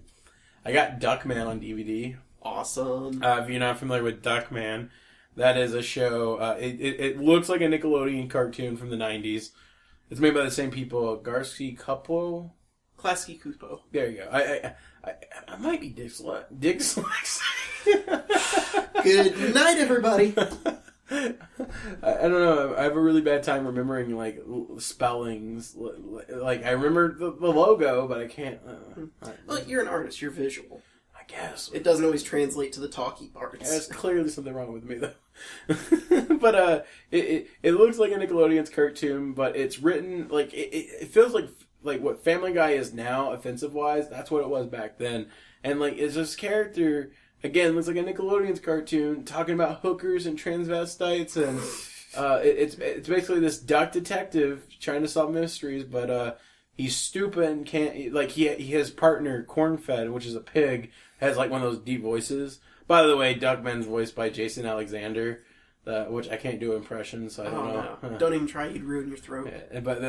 got Duckman on DVD. Awesome. If you're not familiar with Duckman, that is a show. It looks like a Nickelodeon cartoon from the 90s. It's made by the same people, Garsky Kuplo. Klasky Kupo. There you go. I might be dyslexic. Good night, everybody. I don't know. I have a really bad time remembering spellings. I remember the logo, but I can't. Well, you're an artist. You're visual. I guess it doesn't always translate to the talky parts. There's clearly something wrong with me, though. But it looks like a Nickelodeon's cartoon, but it's written it feels like what Family Guy is now, offensive-wise, that's what it was back then. And, it's this character, again, looks like a Nickelodeon's cartoon, talking about hookers and transvestites, and it's basically this duck detective trying to solve mysteries, but he's stupid and can't, he has partner, Cornfed, which is a pig, has, one of those deep voices. By the way, Duckman's voiced by Jason Alexander, which I can't do impressions, so I don't know. No. Don't even try, you'd ruin your throat. Yeah, but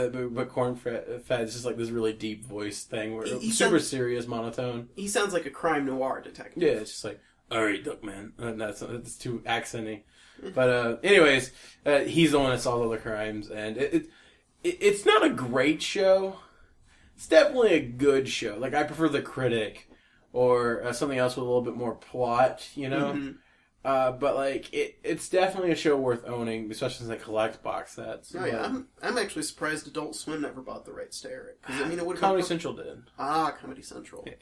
Cornfed is just this really deep voice thing, where it's super serious, monotone. He sounds like a crime noir detective. Yeah, it's just alright, Duckman. That's too accenty. But anyways, he's the one that solves all the crimes, and it's not a great show. It's definitely a good show. I prefer The Critic, or something else with a little bit more plot, Mm-hmm. But it's definitely a show worth owning, especially since I collect box sets. Oh yeah, I'm actually surprised Adult Swim never bought the rights to air it. Because it would Comedy Central did. Comedy Central. Yeah.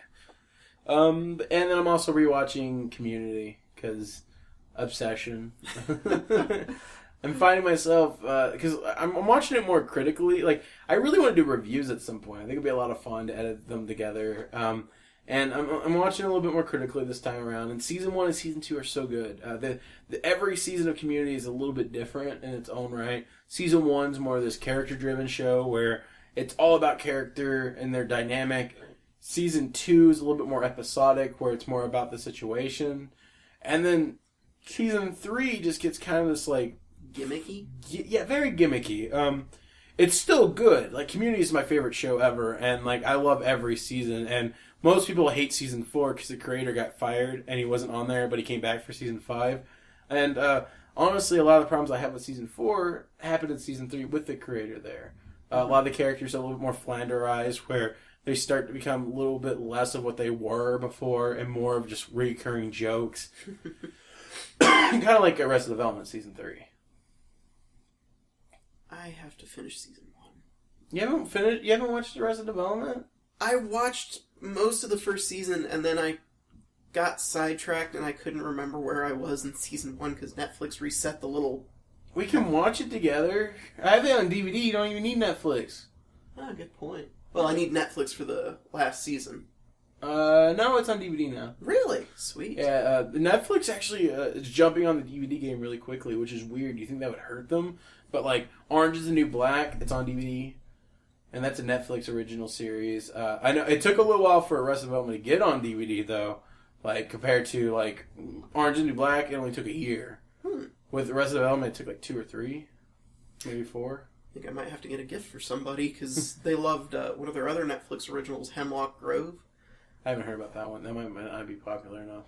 And then I'm also rewatching Community because obsession. I'm finding myself because I'm watching it more critically. I really want to do reviews at some point. I think it'd be a lot of fun to edit them together. And I'm watching it a little bit more critically this time around. And Season 1 and Season 2 are so good. Every season of Community is a little bit different in its own right. Season 1's more of this character-driven show where it's all about character and their dynamic. Season 2 is a little bit more episodic where it's more about the situation. And then Season 3 just gets kind of this gimmicky? Yeah, very gimmicky. It's still good. Community is my favorite show ever. And I love every season. And most people hate Season 4 because the creator got fired and he wasn't on there, but he came back for Season 5. And honestly, a lot of the problems I have with season 4 happened in season 3 with the creator there. A lot of the characters are a little bit more Flanderized, where they start to become a little bit less of what they were before and more of just recurring jokes. Kind of like Arrested Development season 3. I have to finish season 1. You haven't finished? You haven't watched Arrested Development? I watched most of the first season, and then I got sidetracked, and I couldn't remember where I was in season 1 because Netflix reset the little... We can watch it together. I have it on DVD. You don't even need Netflix. Ah, good point. Well, I need Netflix for the last season. No, it's on DVD now. Really? Sweet. Yeah, Netflix actually is jumping on the DVD game really quickly, which is weird. You think that would hurt them? But, like, Orange is the New Black, it's on DVD. And that's a Netflix original series. I know it took a little while for Arrested Development to get on DVD, though. Like, compared to, like, Orange is the New Black, it only took a year. With Arrested Development, it took, like, 2 or 3. Maybe 4. I think I might have to get a gift for somebody, because they loved one of their other Netflix originals, Hemlock Grove. I haven't heard about that one. That might not be popular enough.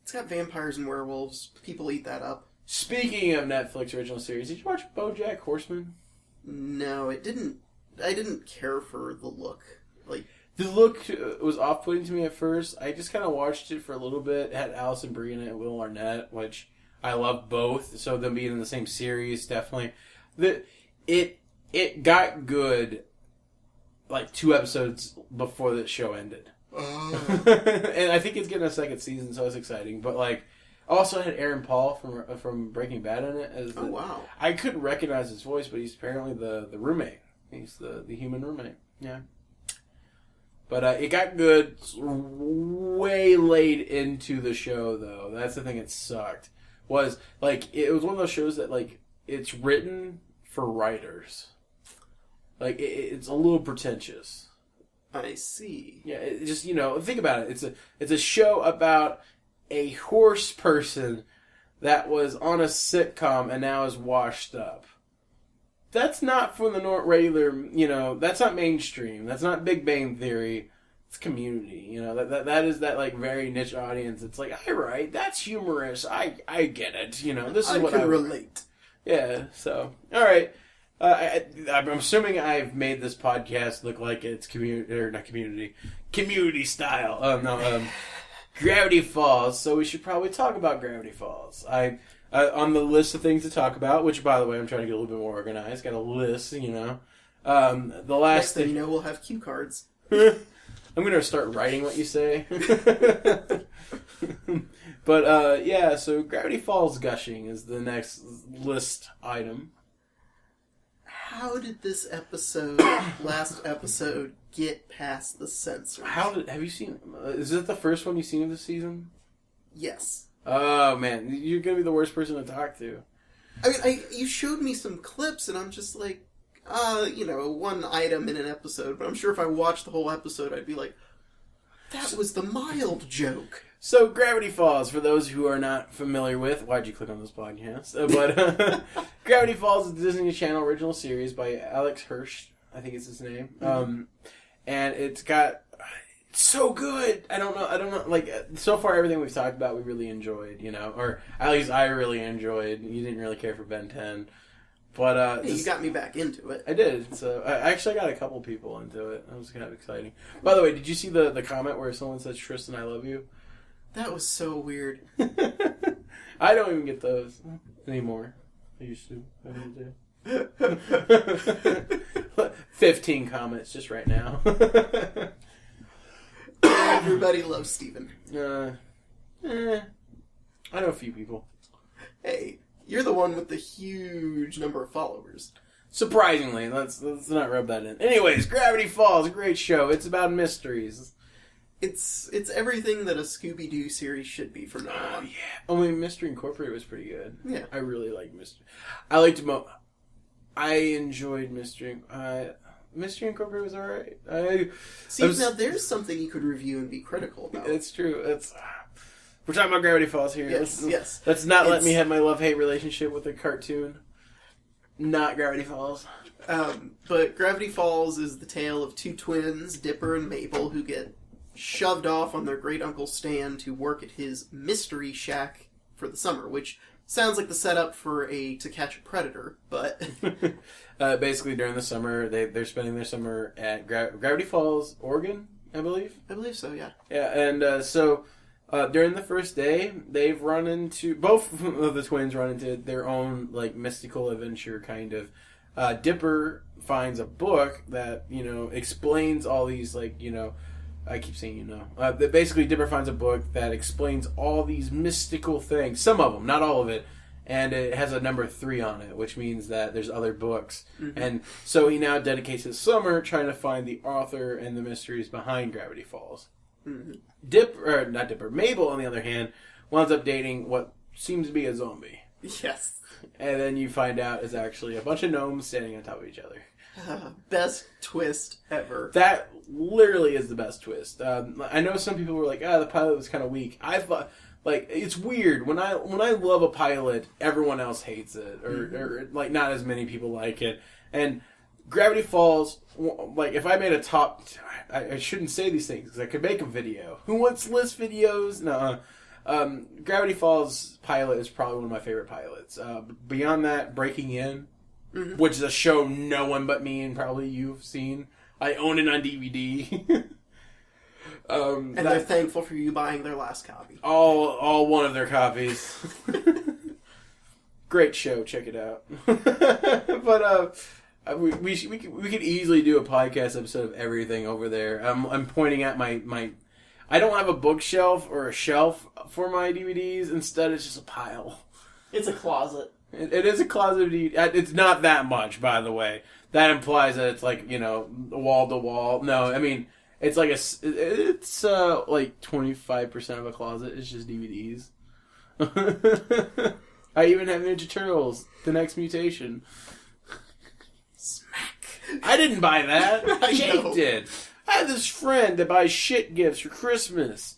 It's got vampires and werewolves. People eat that up. Speaking of Netflix original series, did you watch BoJack Horseman? No, it didn't. I didn't care for the look. Like, the look was off-putting to me at first. I just kind of watched it for a little bit. It had Alison Brie in it, Will Arnett, which I love both. So them being in the same series, definitely. It got good like 2 episodes before the show ended. Oh. And I think it's getting a second season, so it's exciting. But like, also had Aaron Paul from Breaking Bad in it. Oh, wow. I couldn't recognize his voice, but he's apparently the roommate. He's the human roommate. Yeah. But it got good way late into the show, though. That's the thing that sucked. Was, like, it was one of those shows that, like, it's written for writers. Like, it's a little pretentious. I see. Yeah, it just, think about it. It's a show about a horse person that was on a sitcom and now is washed up. That's not for the regular, that's not mainstream. That's not Big Bang Theory. It's Community. That is that, like, very niche audience. It's like, all right, that's humorous. I get it. This is what I relate. Yeah, so, all right. I'm assuming I've made this podcast look like it's community style. Gravity Falls. So we should probably talk about Gravity Falls. On the list of things to talk about, which, by the way, I'm trying to get a little bit more organized. Got a list, The last Next thing you know, we'll have cue cards. I'm going to start writing what you say. But, yeah, so Gravity Falls gushing is the next list item. How did this last episode, get past the censors? Have you seen, is it the first one you've seen of this season? Yes. Oh, man, you're going to be the worst person to talk to. I mean, you showed me some clips, and I'm just like, one item in an episode, but I'm sure if I watched the whole episode, I'd be like, that was the mild joke. So, Gravity Falls, for those who are not familiar with, why'd you click on this podcast? But Gravity Falls is a Disney Channel original series by Alex Hirsch, I think it's his name. Mm-hmm. And it's so good. I don't know, like, so far everything we've talked about we really enjoyed, or at least I really enjoyed. You didn't really care for Ben 10. But you got me back into it. I did. So I actually got a couple people into it. That was kind of exciting. By the way, did you see the comment where someone says, Tristan, I love you? That was so weird. I don't even get those anymore. I used to. 15 comments just right now. Everybody loves Steven. I know a few people. Hey, you're the one with the huge number of followers. Surprisingly, let's not rub that in. Anyways, Gravity Falls, a great show. It's about mysteries. It's everything that a Scooby-Doo series should be from now on. Yeah. Only Mystery Incorporated was pretty good. Yeah. I really liked Mystery. I enjoyed Mystery. Mystery Incorporated was alright. Now there's something you could review and be critical about. It's true. We're talking about Gravity Falls here. Yes. Let's not let me have my love-hate relationship with a cartoon. Not Gravity Falls. But Gravity Falls is the tale of 2 twins, Dipper and Mabel, who get shoved off on their great uncle Stan to work at his mystery shack for the summer, which sounds like the setup for To Catch a Predator, but... Basically, during the summer, they're spending their summer at Gravity Falls, Oregon, I believe. I believe so, yeah. Yeah, and so during the first day, they've run into... Both of the twins run into their own, like, mystical adventure, kind of. Dipper finds a book that, explains all these, like, I keep saying that basically Dipper finds a book that explains all these mystical things. Some of them, not all of it. And it has a number 3 on it, which means that there's other books. Mm-hmm. And so he now dedicates his summer trying to find the author and the mysteries behind Gravity Falls. Mm-hmm. Mabel, on the other hand, winds up dating what seems to be a zombie. Yes. And then you find out it's actually a bunch of gnomes standing on top of each other. Best twist ever. That literally is the best twist. I know some people were like, the pilot was kind of weak. I thought... Like, it's weird. When I love a pilot, everyone else hates it. Or like, not as many people like it. And Gravity Falls, like, if I made a top... I shouldn't say these things, because I could make a video. Who wants to list videos? No. Gravity Falls pilot is probably one of my favorite pilots. Beyond that, Breaking In, which is a show no one but me and probably you've seen. I own it on DVD. And they're thankful for you buying their last copy. All one of their copies. Great show, check it out. But we could easily do a podcast episode of everything over there. I'm pointing at my I don't have a bookshelf or a shelf for my DVDs. Instead, it's just a pile. It's a closet. It is a closet of DVDs. It's not that much, by the way. That implies that it's like wall to wall. No, I mean. It's like like 25% of a closet is just DVDs. I even have Ninja Turtles, The Next Mutation. Smack. I didn't buy that. Jake did. I have this friend that buys shit gifts for Christmas.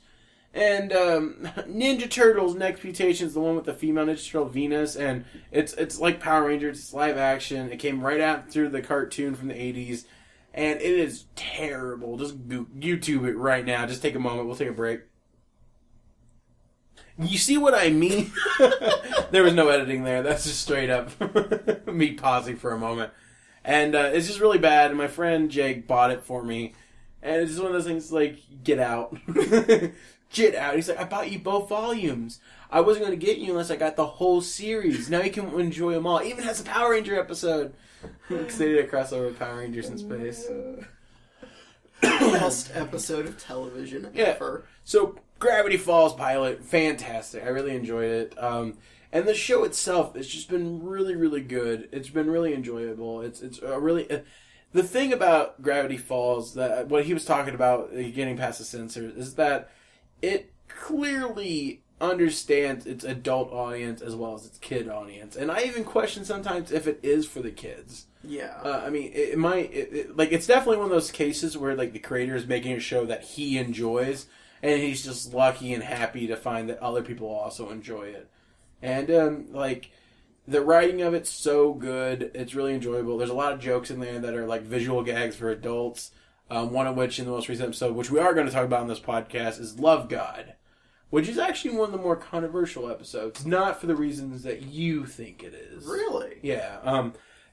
And Ninja Turtles Next Mutation is the one with the female Ninja Turtle Venus, and it's like Power Rangers. It's live action. It came right after the cartoon from the 80s. And it is terrible. Just YouTube it right now. Just take a moment. We'll take a break. You see what I mean? There was no editing there. That's just straight up me pausing for a moment. And it's just really bad. And my friend Jake bought it for me. And it's just one of those things like, get out. Get out. He's like, I bought you both volumes. I wasn't going to get you unless I got the whole series. Now you can enjoy them all. It even has a Power Ranger episode. Because they did a crossover with Power Rangers in space. Best episode of television ever. So, Gravity Falls pilot, fantastic. I really enjoyed it. And the show itself has just been really, really good. It's been really enjoyable. It's a really... the thing about Gravity Falls, that what he was talking about, getting past the censors, is that it clearly understands its adult audience as well as its kid audience. And I even question sometimes if it is for the kids. Yeah. I mean, it might... it's definitely one of those cases where, like, the creator is making a show that he enjoys, and he's just lucky and happy to find that other people also enjoy it. And, the writing of it's so good. It's really enjoyable. There's a lot of jokes in there that are, like, visual gags for adults. One of which, in the most recent episode, which we are going to talk about on this podcast, is Love God. Which is actually one of the more controversial episodes. Not for the reasons that you think it is. Really? Yeah.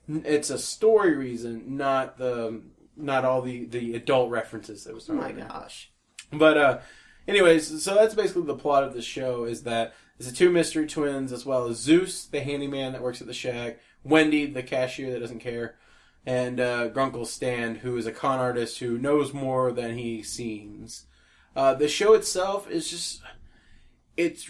It's a story reason, not all the adult references that was thrown in. Oh my gosh. But, anyways, so that's basically the plot of the show, is that it's the 2 mystery twins, as well as Zeus, the handyman that works at the shack, Wendy, the cashier that doesn't care, and Grunkle Stan, who is a con artist who knows more than he seems. The show itself is just... it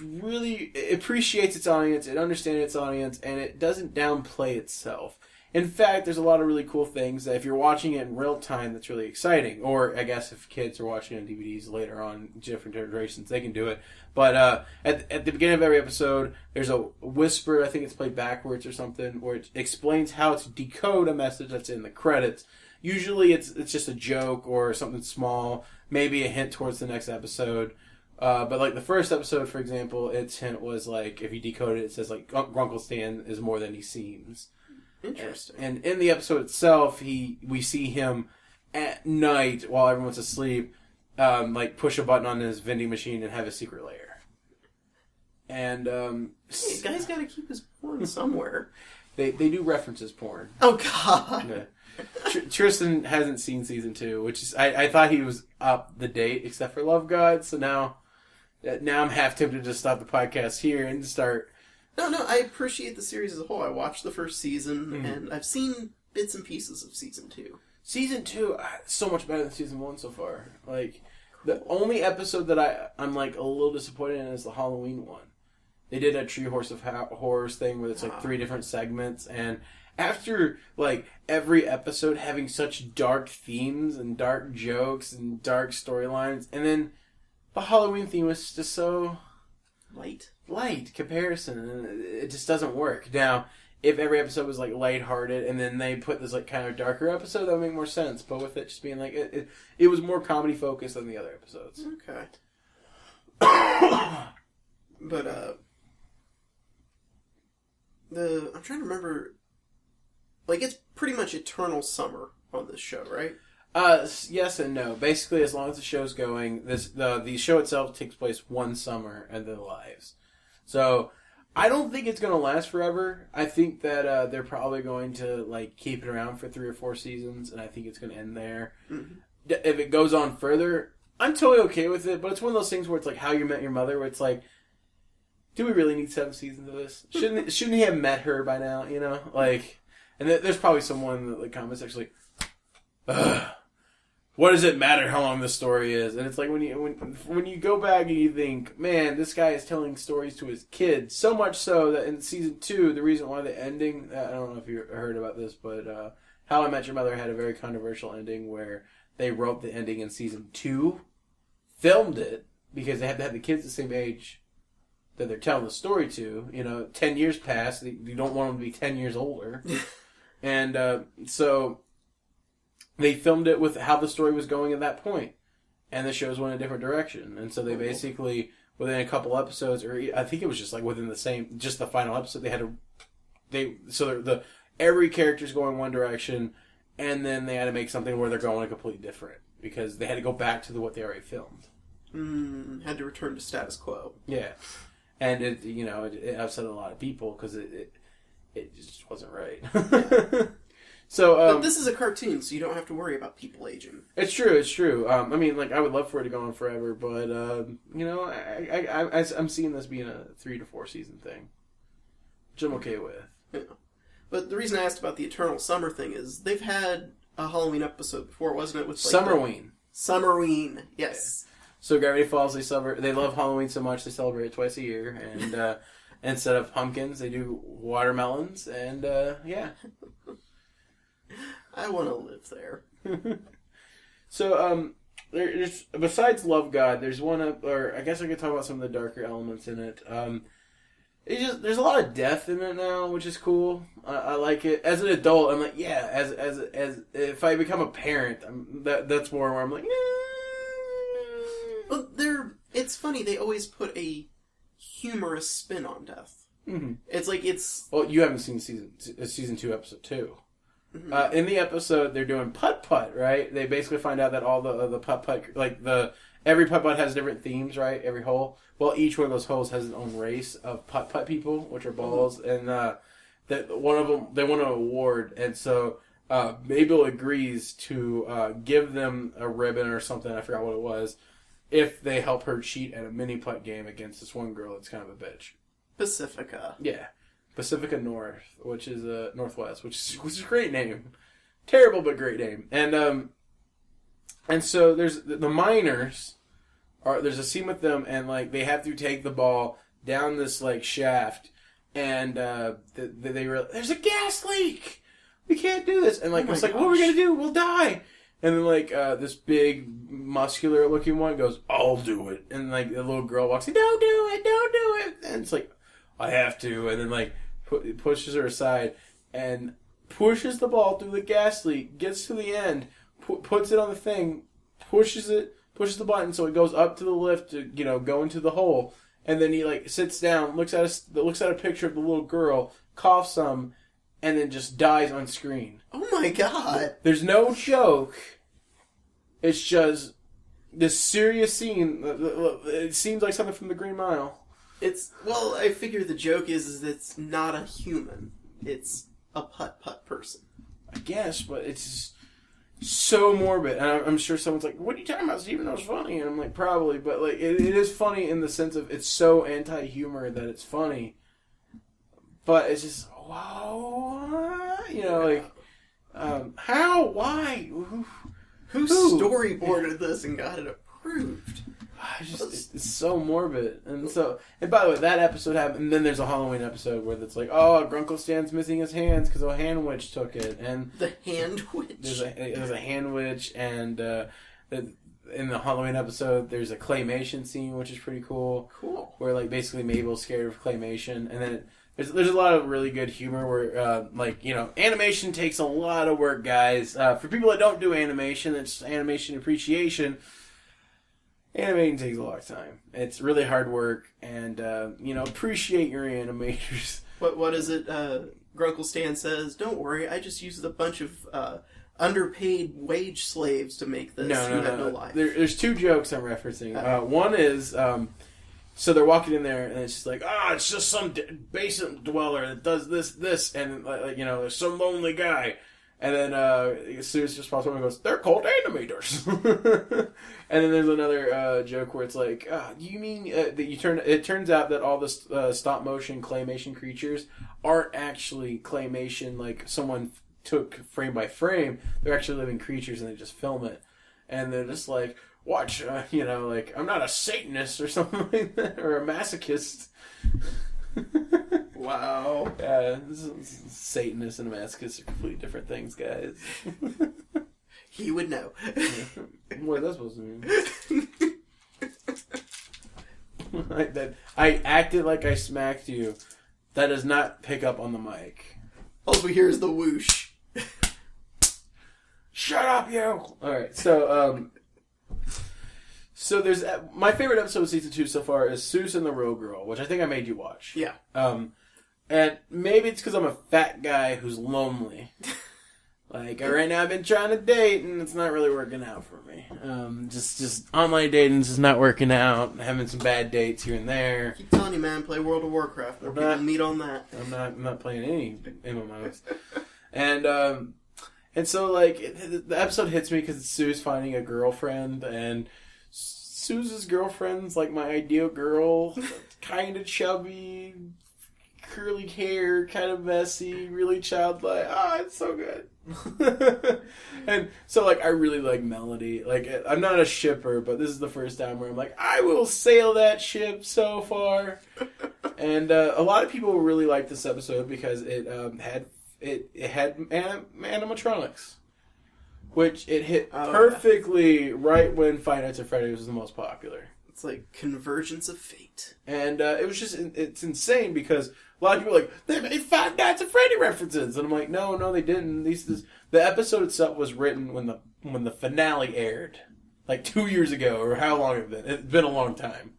appreciates its audience, it understands its audience, and it doesn't downplay itself. In fact, there's a lot of really cool things that if you're watching it in real time, that's really exciting. Or, I guess, if kids are watching on DVDs later on, different generations, they can do it. But at the beginning of every episode, there's a whisper, I think it's played backwards or something, where it explains how to decode a message that's in the credits. Usually it's just a joke or something small, maybe a hint towards the next episode. But like the first episode, for example, its hint was like, if you decode it, it says like, Grunkle Stan is more than he seems. Interesting. And in the episode itself, we see him at night while everyone's asleep, like push a button on his vending machine and have a secret lair. And Hey, guys got to keep his porn somewhere. they do references porn. Oh God. Yeah. Tristan hasn't seen season 2, which is I thought he was up the date except for Love God. So now I'm half tempted to stop the podcast here and start. No, I appreciate the series as a whole. I watched the first season, and I've seen bits and pieces of season 2. Season 2, so much better than season 1 so far. Like, the only episode that I'm like a little disappointed in is the Halloween one. They did a Tree Horse of Horrors thing where it's like 3 different segments, and after like every episode having such dark themes and dark jokes and dark storylines, and then the Halloween theme was just so light comparison, and it just doesn't work. Now, if every episode was like lighthearted, and then they put this like kind of darker episode, that would make more sense. But with it just being like it was more comedy focused than the other episodes. Okay. But I'm trying to remember. Like, it's pretty much eternal summer on this show, right? Yes and no. Basically, as long as the show's going, the show itself takes place one summer in their lives. So, I don't think it's going to last forever. I think that they're probably going to like keep it around for 3 or 4 seasons, and I think it's going to end there. Mm-hmm. If it goes on further, I'm totally okay with it. But it's one of those things where it's like How You Met Your Mother, where it's like, do we really need 7 seasons of this? Shouldn't he have met her by now? You know, like. And there's probably someone in the comments actually, what does it matter how long the story is? And it's like when you go back and you think, man, this guy is telling stories to his kids, so much so that in season 2, the reason why the ending, I don't know if you heard about this, but How I Met Your Mother had a very controversial ending where they wrote the ending in season 2, filmed it, because they had to have the kids the same age that they're telling the story to. You know, 10 years pass, you don't want them to be 10 years older. And so they filmed it with how the story was going at that point, and the shows went a different direction. And so they basically, within a couple episodes, or I think it was just like within just the final episode, every character's going one direction, and then they had to make something where they're going completely different because they had to go back to what they already filmed. Had to return to status quo. Yeah, and it upset a lot of people because it just wasn't right. So, but this is a cartoon, so you don't have to worry about people aging. It's true. I mean, like, I would love for it to go on forever, but I'm seeing this being a 3 to 4 season thing, which I'm okay with. Yeah. But the reason I asked about the Eternal Summer thing is they've had a Halloween episode before, wasn't it? With like Summerween, yes. Yeah. So Gravity Falls, they love Halloween so much they celebrate it twice a year, and instead of pumpkins, they do watermelons, and yeah. I want to live there. So, there's, besides Love God, there's one or I guess I could talk about some of the darker elements in it. There's a lot of death in it now, which is cool. I like it. As an adult, I'm like, yeah. As if I become a parent, that's more where I'm like, Well, it's funny. They always put a humorous spin on death. Mm-hmm. It's like Well, you haven't seen season 2, episode 2. Mm-hmm. In the episode, they're doing putt-putt, right? They basically find out that all the putt-putt, like every putt-putt has different themes, right? Every hole. Well, each one of those holes has its own race of putt-putt people, which are balls, and that one of them, they won an award, and so Mabel agrees to give them a ribbon or something, I forgot what it was, if they help her cheat at a mini-putt game against this one girl that's kind of a bitch. Pacifica. Yeah. Pacifica North, which is Northwest, which is a great name. Terrible but great name. And so there's the miners there's a scene with them, and like they have to take the ball down this like shaft, and they realize there's a gas leak. We can't do this. And like it's like, what are we gonna do? We'll die. And then like this big muscular looking one goes, I'll do it. And like the little girl walks in, don't do it. And it's like, I have to. And then like pushes her aside and pushes the ball through the gas leak, gets to the end, puts it on the thing, pushes the button so it goes up to the lift to go into the hole, and then he like sits down, looks at a picture of the little girl, coughs some, and then just dies on screen. Oh my god! There's no joke. It's just this serious scene. It seems like something from the Green Mile. I figure the joke is it's not a human. It's a putt-putt person. I guess, but it's just so morbid. And I'm sure someone's like, what are you talking about, Steven? That was funny. And I'm like, probably. But like, it is funny in the sense of it's so anti-humor that it's funny. But it's just, wow. You know, like, how? Why? Who storyboarded this and got it approved? It's so morbid. And by the way, that episode happened, and then there's a Halloween episode where it's like, oh, Grunkle Stan's missing his hands because a hand witch took it. And the hand witch? There's a hand witch, and in the Halloween episode, there's a claymation scene, which is pretty cool. Cool. Where, like, basically Mabel's scared of claymation, and then there's a lot of really good humor where, like, you know, animation takes a lot of work, guys. For people that don't do animation, it's animation appreciation. Animating takes a lot of time. It's really hard work, and, you know, appreciate your animators. What is it? Grunkle Stan says, don't worry, I just used a bunch of underpaid wage slaves to make this. No life. There's two jokes I'm referencing. One is, so they're walking in there, and it's just like, it's just some basement dweller that does this, and, like, you know, there's some lonely guy. And then Sue's responsible and goes, they're called animators. And then there's another joke where it's like, you mean that it turns out that all the stop motion claymation creatures aren't actually claymation, like someone took frame by frame. They're actually living creatures, and they just film it. And they're just like, watch, you know, like, I'm not a Satanist or something like that, or a masochist. Wow. Yeah, Satanists and masochists are completely different things, guys. He would know. What is that supposed to mean? I acted like I smacked you. That does not pick up on the mic. All we hear is the whoosh. Shut up, you! Alright, so there's my favorite episode of season 2 so far is Seuss and the Real Girl, which I think I made you watch. Yeah. And maybe it's because I'm a fat guy who's lonely. Like, right now I've been trying to date, and it's not really working out for me. Just online dating is not working out. Having some bad dates here and there. Keep telling you, man, play World of Warcraft. More people meet on that. I'm not playing any MMOs. And so, like, the episode hits me because it's Sue's finding a girlfriend, and Sue's girlfriend's like my ideal girl. Kind of chubby, curly hair, kind of messy, really childlike. It's so good. And so, like, I really like Melody. Like, I'm not a shipper, but this is the first time where I'm like, I will sail that ship so far. And a lot of people really like this episode because it had animatronics, which it hit perfectly right when Five Nights at Freddy's was the most popular. It's like convergence of fate. And it was just, it's insane because a lot of people are like, they made Five Nights at Freddy references. And I'm like, no, they didn't. The episode itself was written when the finale aired, like 2 years ago, or how long it been. It's been a long time.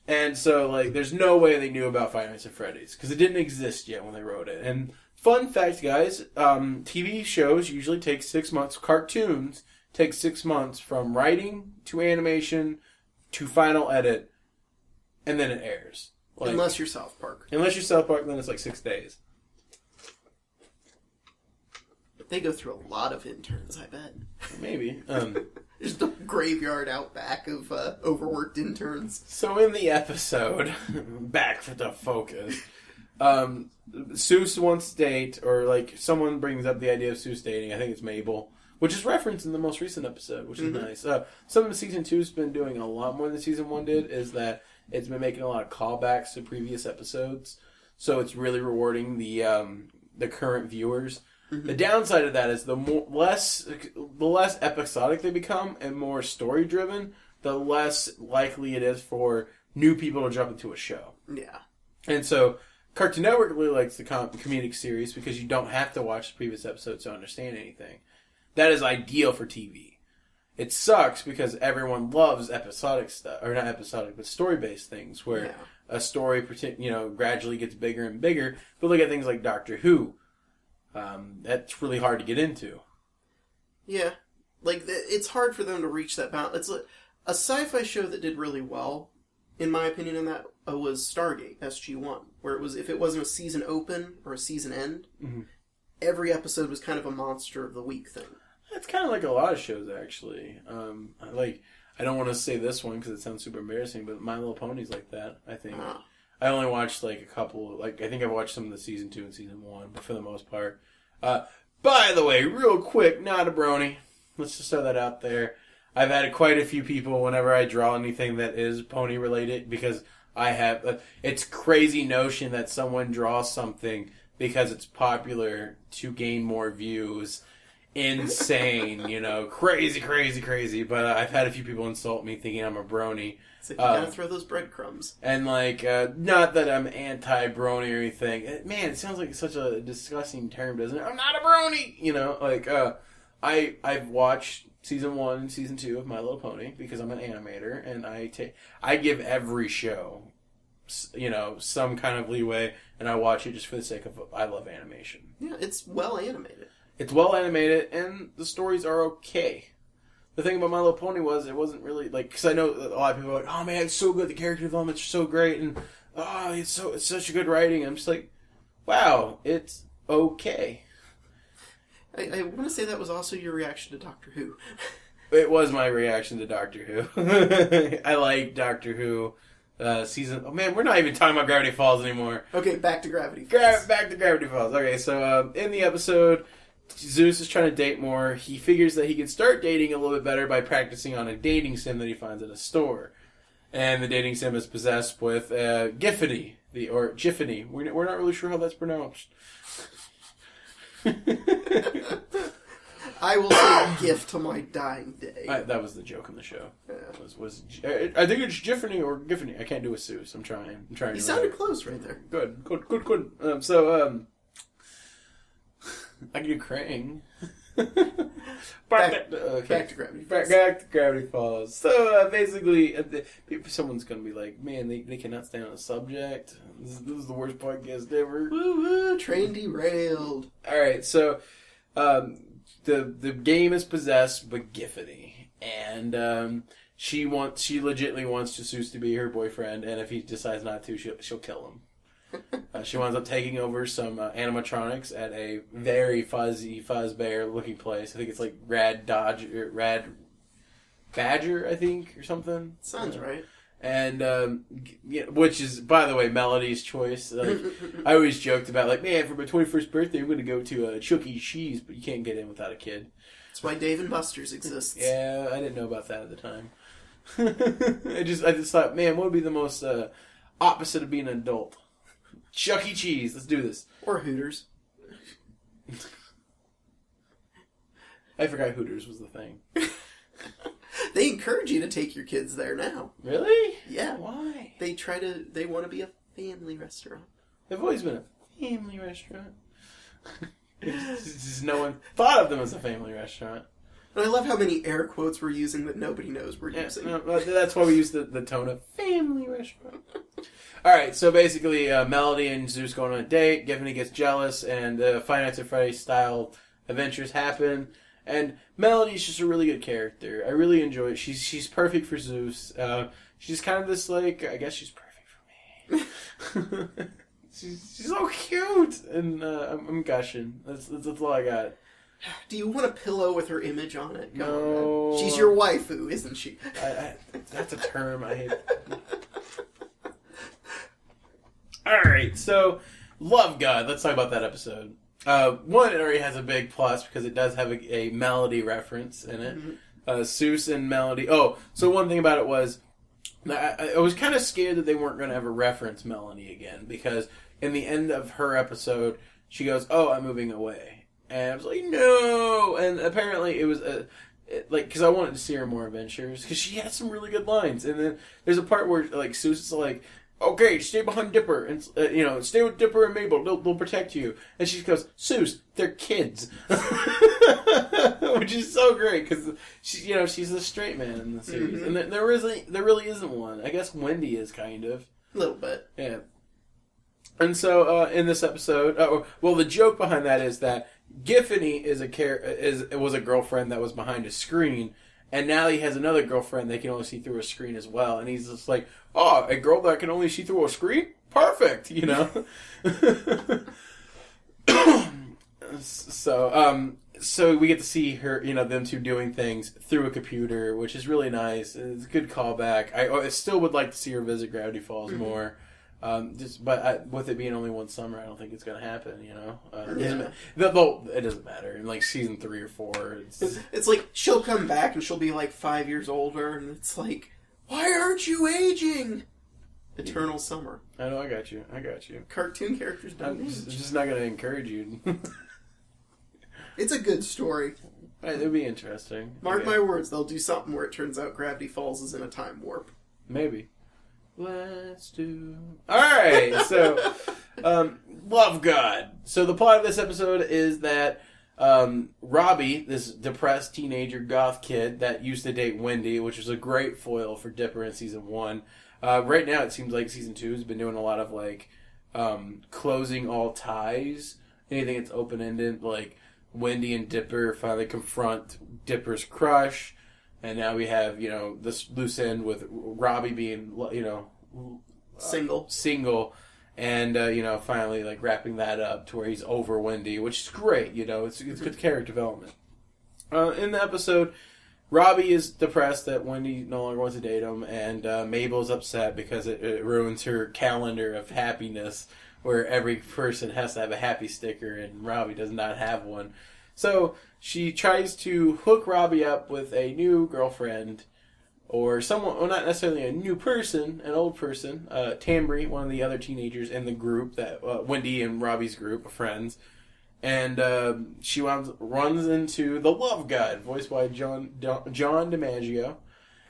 And so, like, there's no way they knew about Five Nights at Freddy's because it didn't exist yet when they wrote it. And fun fact, guys, TV shows usually take 6 months. Cartoons take 6 months from writing to animation to final edit, and then it airs. Like, unless you're South Park. Unless you're South Park, then it's like 6 days. They go through a lot of interns, I bet. Maybe. Just a graveyard out back of overworked interns. So in the episode, back for the focus, Seuss wants to date, or like someone brings up the idea of Seuss dating. I think it's Mabel, which is referenced in the most recent episode, which is nice. Something Season 2's been doing a lot more than Season 1 did is that it's been making a lot of callbacks to previous episodes. So it's really rewarding the current viewers. Mm-hmm. The downside of that is the less episodic they become and more story driven, the less likely it is for new people to jump into a show. Yeah. And so Cartoon Network really likes the comedic series because you don't have to watch the previous episodes to understand anything. That is ideal for TV. It sucks because everyone loves episodic stuff, or not episodic, but story-based things where a story, gradually gets bigger and bigger. But look at things like Doctor Who. That's really hard to get into. Yeah. Like, it's hard for them to reach that balance. It's like a sci-fi show that did really well, in my opinion, in that was Stargate, SG-1, where it was, if it wasn't a season open or a season end, every episode was kind of a monster of the week thing. It's kind of like a lot of shows, actually. I don't want to say this one because it sounds super embarrassing, but My Little Pony's like that, I think. I only watched like a couple, like I think I've watched some of the season 2 and season 1, but for the most part. By the way, real quick, not a brony. Let's just throw that out there. I've had quite a few people whenever I draw anything that is pony related, because I have, it's crazy notion that someone draws something because it's popular to gain more views. Insane, crazy. But I've had a few people insult me thinking I'm a brony. It's like, you gotta throw those breadcrumbs. And not that I'm anti-brony or anything. Man, it sounds like such a disgusting term, doesn't it? I'm not a brony! I've watched season 1 and season 2 of My Little Pony because I'm an animator, and I give every show, some kind of leeway, and I watch it just for the sake of, I love animation. Yeah, it's well animated. It's well animated, and the stories are okay. The thing about My Little Pony was, it wasn't really, because I know a lot of people are like, oh man, it's so good, the character development's so great, and it's such a good writing. I'm just like, wow, it's okay. I want to say that was also your reaction to Doctor Who. It was my reaction to Doctor Who. I like Doctor Who. Season... Oh man, we're not even talking about Gravity Falls anymore. Okay, back to Gravity Falls. Back to Gravity Falls. Okay, so in the episode, Zeus is trying to date more. He figures that he can start dating a little bit better by practicing on a dating sim that he finds at a store. And the dating sim is possessed with Giffany, or Giffany. We're not really sure how that's pronounced. I will say GIF to my dying day. That was the joke in the show. Yeah. I think it's Giffany or Giffany. I can't do a Zeus. I'm trying. You sounded close right there. Good. I can do Krang. Back to Gravity Falls. Back to Gravity Falls. So, basically, someone's going to be like, man, they cannot stay on a subject. This is the worst podcast ever. Woo-woo, train derailed. Alright, so, the game is possessed by Giffany. And, she legitimately wants Zeus to be her boyfriend, and if he decides not to, she'll kill him. She winds up taking over some animatronics at a very fuzzy Fuzzbear looking place. I think it's like Rad Badger, I think, or something. Sounds right. And which is, by the way, Melody's choice. I always joked about, man, for my 21st birthday, I'm going to go to Chuck E. Cheese, but you can't get in without a kid. That's why Dave and Buster's exists. Yeah, I didn't know about that at the time. I just thought, man, what would be the most opposite of being an adult? Chuck E. Cheese. Let's do this. Or Hooters. I forgot Hooters was the thing. They encourage you to take your kids there now. Really? Yeah. Why? They want to be a family restaurant. They've always been a family restaurant. Just no one thought of them as a family restaurant. And I love how many air quotes we're using that nobody knows we're using. No, that's why we use the tone of family restaurant. Alright, so basically, Melody and Zeus go on a date, Giffany gets jealous, and Five Nights at Freddy's style adventures happen. And Melody's just a really good character. I really enjoy it. She's perfect for Zeus. She's kind of this, I guess she's perfect for me. she's so cute! And I'm gushing. That's all I got. Do you want a pillow with her image on it? No. She's your waifu, isn't she? That's a term I hate. Alright, so Love God. Let's talk about that episode. One, it already has a big plus because it does have a Melody reference in it. Mm-hmm. Zeus and Melody. Oh, so one thing about it was, I was kind of scared that they weren't going to ever reference Melody again because in the end of her episode, she goes, "Oh, I'm moving away." And I was like, no! And apparently it was, because I wanted to see her more adventures, because she had some really good lines. And then there's a part where, Zeus is like, okay, stay behind Dipper, and, stay with Dipper and Mabel, they'll protect you. And she goes, Zeus, they're kids. Which is so great, because, she's the straight man in the series. Mm-hmm. And there really isn't one. I guess Wendy is, kind of. A little bit. Yeah. And so, in this episode, the joke behind that is that Giffany was a girlfriend that was behind a screen, And now he has another girlfriend that can only see through a screen as well. And he's just like, oh, a girl that can only see through a screen? Perfect, you know? So we get to see her, them two doing things through a computer, which is really nice. It's a good callback. I still would like to see her visit Gravity Falls more. But with it being only one summer, I don't think it's going to happen, It doesn't matter. In like season 3 or 4, it's like she'll come back and she'll be like 5 years older, and it's like, why aren't you aging? Eternal summer. I know, I got you. Cartoon characters don't age. I'm just not going to encourage you. It's a good story. It'll be interesting. Mark my words, they'll do something where it turns out Gravity Falls is in a time warp. Maybe. Let's do... Alright, so... Love God. So the plot of this episode is that Robbie, this depressed teenager goth kid that used to date Wendy, which was a great foil for Dipper in season 1. Right now it seems like season 2 has been doing a lot of like closing all ties. Anything that's open-ended, like Wendy and Dipper finally confront Dipper's crush. And now we have, this loose end with Robbie being, single. And, finally, like, wrapping that up to where he's over Wendy, which is great, it's good character development. In the episode, Robbie is depressed that Wendy no longer wants to date him, and Mabel's upset because it ruins her calendar of happiness, where every person has to have a happy sticker, and Robbie does not have one. So she tries to hook Robbie up with a new girlfriend, or someone, well, not necessarily a new person, an old person, Tambry, one of the other teenagers in the group, that Wendy and Robbie's group of friends. And she runs into the Love God, voiced by John DiMaggio.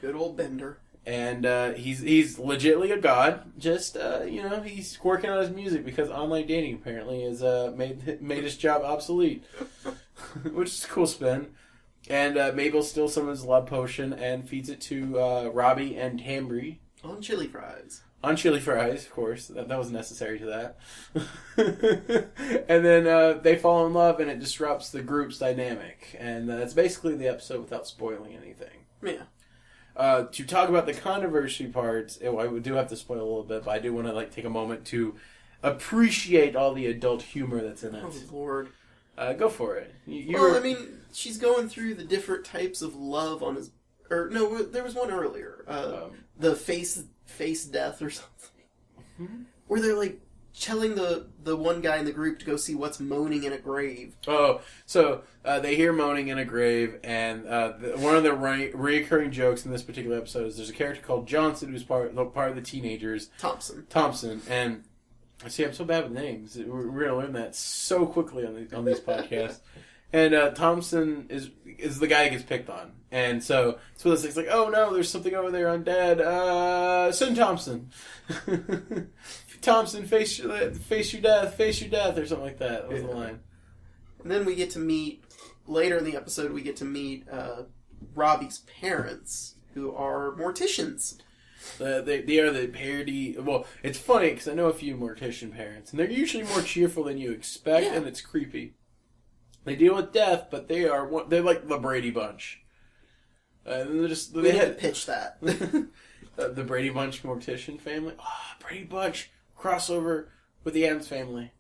Good old Bender. And he's legitimately a god. Just he's working on his music because online dating apparently has made his job obsolete, which is a cool spin. And Mabel steals some of his love potion and feeds it to Robbie and Tambry on chili fries. On chili fries, of course. That was necessary to that. And then they fall in love, and it disrupts the group's dynamic. And that's basically the episode without spoiling anything. Yeah. To talk about the controversy parts, I do have to spoil a little bit, but I do want to take a moment to appreciate all the adult humor that's in it. Oh, Lord. Go for it. She's going through the different types of love on his... no, there was one earlier. The face death or something. Mm-hmm. Where they're, telling the one guy in the group to go see what's moaning in a grave. Oh, so they hear moaning in a grave, and one of the recurring jokes in this particular episode is there's a character called Johnson who's part of the teenagers. Thompson, and see, I'm so bad with names. We're going to learn that so quickly on these podcasts. And Thompson is the guy who gets picked on. And so it's one of those things like, oh no, there's something over there undead. Send Thompson. Thompson, face your death, or something like that. That was the line. And then we get to meet, later in the episode, Robbie's parents, who are morticians. They are the parody... Well, it's funny, because I know a few mortician parents, and they're usually more cheerful than you expect, and it's creepy. They deal with death, but they're like the Brady Bunch. And they had to pitch that. The Brady Bunch mortician family. Brady Bunch crossover with the Addams Family.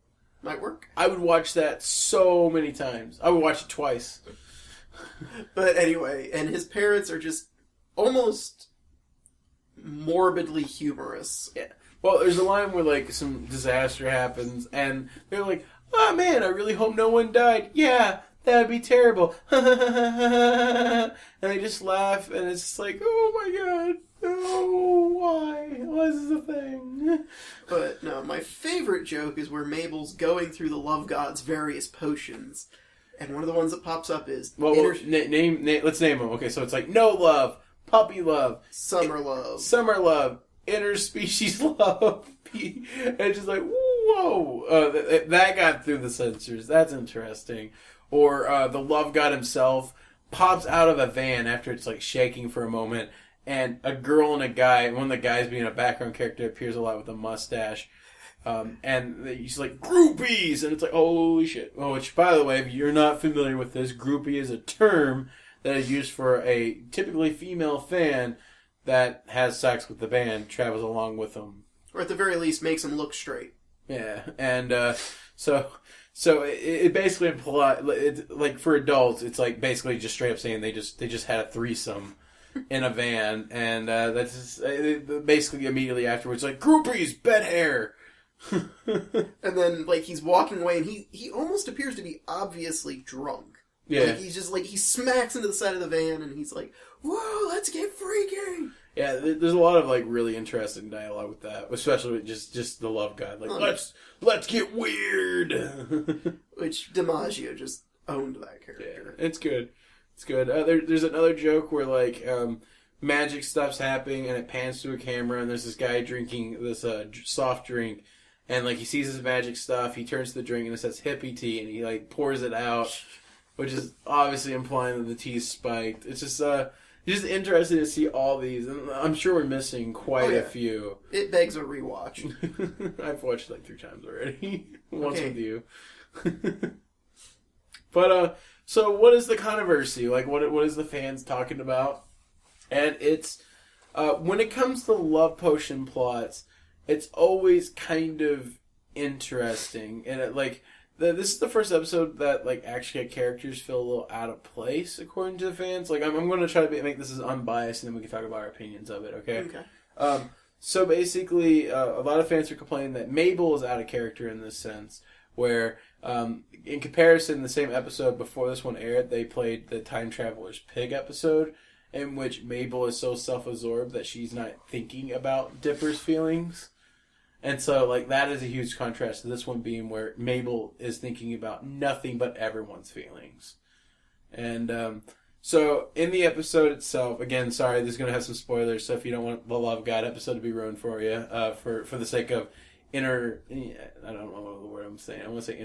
Might work. I would watch that so many times. I would watch it twice. But anyway, and his parents are just almost morbidly humorous. Yeah. Well, there's a line where some disaster happens, and they're like, "Oh man, I really hope no one died." Yeah, that'd be terrible. And they just laugh, and it's just like, oh my god, no, why? Why is this a thing? But no, my favorite joke is where Mabel's going through the Love God's various potions, and one of the ones that pops up is... let's name them. Okay, so it's no love, puppy love, summer love, interspecies love, and it's just like, whoa, that got through the censors. That's interesting. Or the Love God himself pops out of a van after it's shaking for a moment, and a girl and a guy, one of the guys being a background character, appears a lot with a mustache, and he's like, groupies, and it's like, holy shit. Oh, which, by the way, if you're not familiar with this, groupie is a term that is used for a typically female fan that has sex with the band, travels along with them. Or at the very least makes them look straight. Yeah, and so it basically implies, like for adults, it's like basically just straight up saying they just had a threesome in a van, and that's just, basically immediately afterwards like groupies, bed hair. And then like he's walking away, and he almost appears to be obviously drunk. Yeah, like, he's just like he smacks into the side of the van, and he's like, "Whoa, let's get freaky!" Yeah, there's a lot of like really interesting dialogue with that, especially with just the love god. Like, let's get weird. Which DiMaggio just owned that character. Yeah, it's good. It's good. There's another joke where like magic stuff's happening, and it pans to a camera, and there's this guy drinking this soft drink, and like he sees his magic stuff, he turns to the drink and it says hippie tea, and he like pours it out, which is obviously implying that the tea's spiked. It's just interesting to see all these, and I'm sure we're missing quite a few. It begs a rewatch. I've watched it like 3 times already. Once with you. But so what is the controversy? Like, what is the fans talking about? And it's when it comes to love potion plots, it's always kind of interesting, and this is the first episode that like actually had characters feel a little out of place according to the fans. Like I'm going to try to make this as unbiased, and then we can talk about our opinions of it. Okay. So basically, a lot of fans are complaining that Mabel is out of character in this sense, where in comparison, the same episode before this one aired, they played the Time Traveler's Pig episode, in which Mabel is so self-absorbed that she's not thinking about Dipper's feelings. And so, like, that is a huge contrast to this one being where Mabel is thinking about nothing but everyone's feelings. And so, in the episode itself, again, sorry, this is going to have some spoilers, so if you don't want the Love God episode to be ruined for you, for the sake of I don't know the word I'm saying. I want to say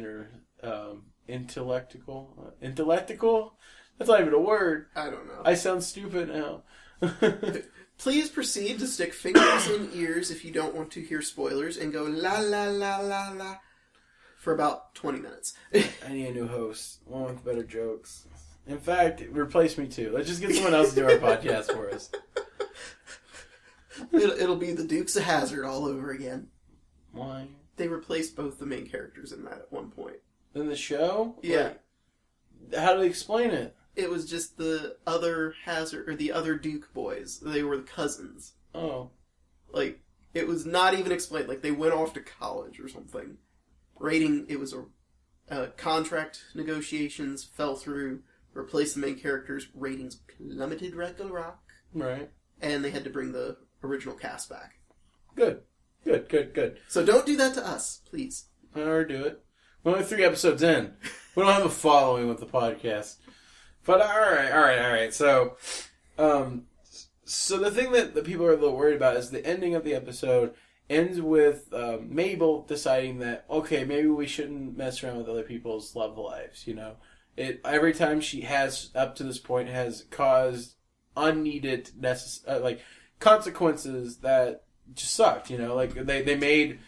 intellectual? Intellectual? That's not even a word. I don't know. I sound stupid now. Please proceed to stick fingers in ears if you don't want to hear spoilers, and go la la la la la for about 20 minutes. I need a new host. One with better jokes. In fact, replace me too. Let's just get someone else to do our podcast for us. It'll be the Dukes of Hazzard all over again. Why? They replaced both the main characters in that at one point. In the show? Yeah. Like, how do they explain it? It was just the other Hazard, or the other Duke boys. They were the cousins. Oh. Like, it was not even explained. Like, they went off to college or something. It was a contract negotiations fell through, replaced the main characters, ratings plummeted like a rock. Right. And they had to bring the original cast back. Good. So don't do that to us, please. Or do it. We're only 3 episodes in. We don't have a following with the podcast. But alright. So the thing that the people are a little worried about is the ending of the episode ends with Mabel deciding that, okay, maybe we shouldn't mess around with other people's love lives, you know. Every time she has, up to this point, has caused unneeded consequences that just sucked, you know. Like, they made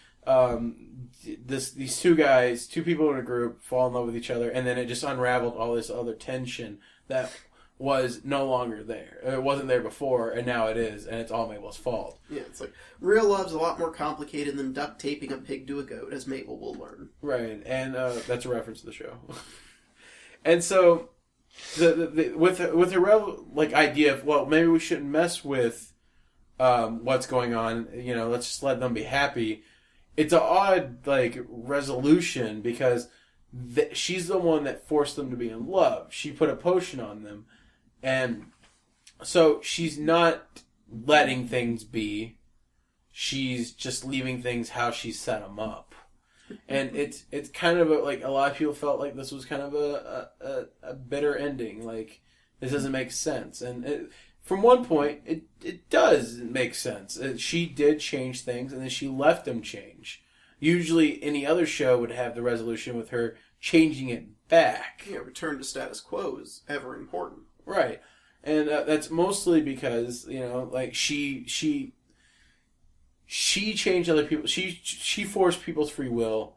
these two people in a group fall in love with each other, and then it just unraveled all this other tension that was no longer there. It wasn't there before, and now it is, and it's all Mabel's fault. Yeah, it's like, real love's a lot more complicated than duct taping a pig to a goat, as Mabel will learn. Right, and that's a reference to the show. And so, with her idea of, well, maybe we shouldn't mess with what's going on, you know, let's just let them be happy. It's an odd, resolution, because she's the one that forced them to be in love. She put a potion on them. And so she's not letting things be. She's just leaving things how she set them up. And it's kind of a lot of people felt like this was kind of a bitter ending. Like, this doesn't make sense. And from one point, it does make sense. She did change things, and then she let them change. Usually, any other show would have the resolution with her changing it back. Yeah, return to status quo is ever important. Right. And that's mostly because, you know, like, she changed other people. She forced people's free will,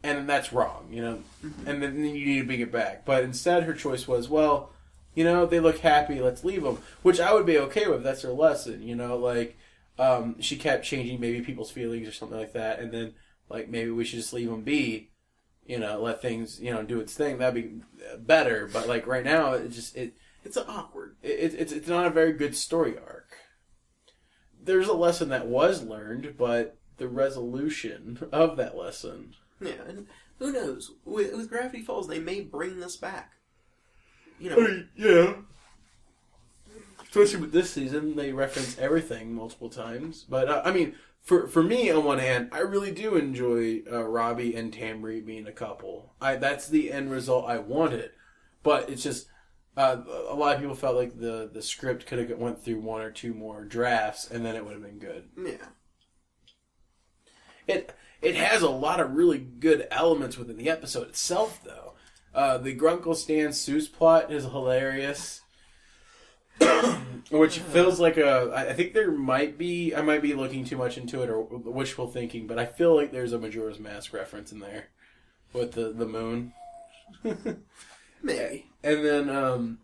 and that's wrong, you know. Mm-hmm. And then you need to bring it back. But instead, her choice was, well, You know, they look happy, let's leave them. Which I would be okay with. That's her lesson, you know, like, she kept changing maybe people's feelings or something like that, and then, like, maybe we should just leave them be, you know, let things, you know, do its thing. That'd be better, but, like, right now, it's awkward. It's not a very good story arc. There's a lesson that was learned, but the resolution of that lesson. Yeah, and who knows? With Gravity Falls, they may bring this back. You know. Yeah. Especially with this season, they reference everything multiple times. But, I mean, for me, on one hand, I really do enjoy Robbie and Tamri being a couple. That's the end result I wanted. But it's just, a lot of people felt like the script could have went through one or two more drafts, and then it would have been good. Yeah. It has a lot of really good elements within the episode itself, though. The Grunkle Stan Seuss plot is hilarious. Which feels like I think I might be looking too much into it or wishful thinking, but I feel like there's a Majora's Mask reference in there with the moon. Maybe. And then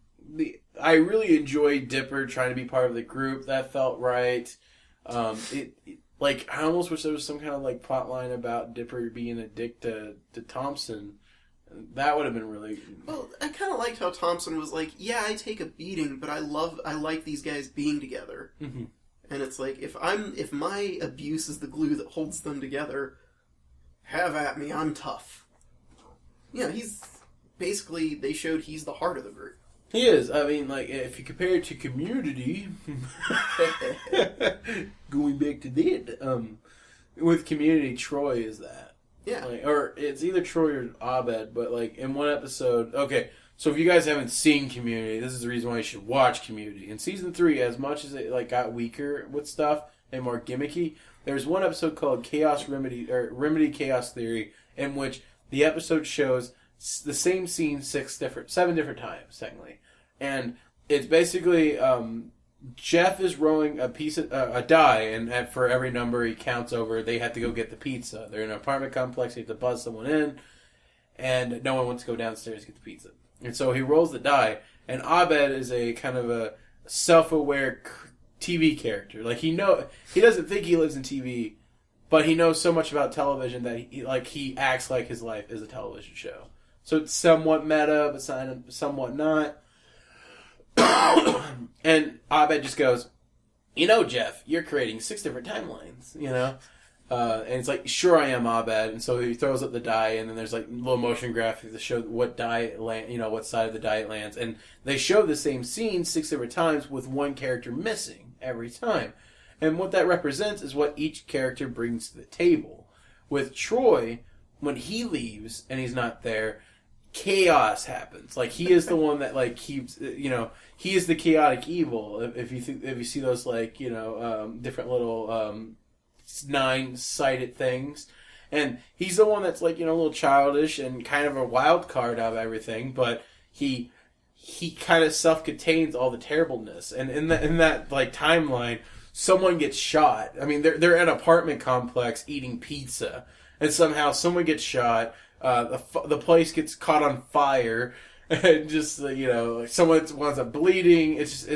I really enjoyed Dipper trying to be part of the group. That felt right. Like, I almost wish there was some kind of, like, plot line about Dipper being a dick to Thompson. That would have been really... Well, I kind of liked how Thompson was like, yeah, I take a beating, but I like these guys being together. Mm-hmm. And it's like, if my abuse is the glue that holds them together, have at me, I'm tough. You know, basically, they showed he's the heart of the group. He is. I mean, like, if you compare it to Community, going back to that, with Community, Troy is that. Yeah. Like, or it's either Troy or Abed, but, like, in one episode... Okay, so if you guys haven't seen Community, this is the reason why you should watch Community. In Season 3, as much as it, like, got weaker with stuff and more gimmicky, there's one episode called Chaos Remedy, or Remedy Chaos Theory, in which the episode shows the same scene seven different times, technically. And it's basically Jeff is rolling a die, and for every number he counts over, they have to go get the pizza. They're in an apartment complex, they have to buzz someone in, and no one wants to go downstairs to get the pizza. And so he rolls the die, and Abed is a kind of a self-aware TV character. Like, he doesn't think he lives in TV, but he knows so much about television that he acts like his life is a television show. So it's somewhat meta, but somewhat not. And Abed just goes, you know, Jeff, you're creating 6 different timelines, you know? And it's like, sure I am, Abed. And so he throws up the die, and then there's like little motion graphics that show what what side of the die it lands. And they show the same scene 6 different times with one character missing every time. And what that represents is what each character brings to the table. With Troy, when he leaves and he's not there, chaos happens. Like, he is the one that, like, keeps, you know, he is the chaotic evil. If you see those, like, you know, different little 9-sided things, and he's the one that's, like, you know, a little childish and kind of a wild card out of everything, but he kind of self-contains all the terribleness. And in that like timeline, someone gets shot. I mean, they're at an apartment complex eating pizza, and somehow someone gets shot. The place gets caught on fire, and just, you know, someone winds up bleeding. It's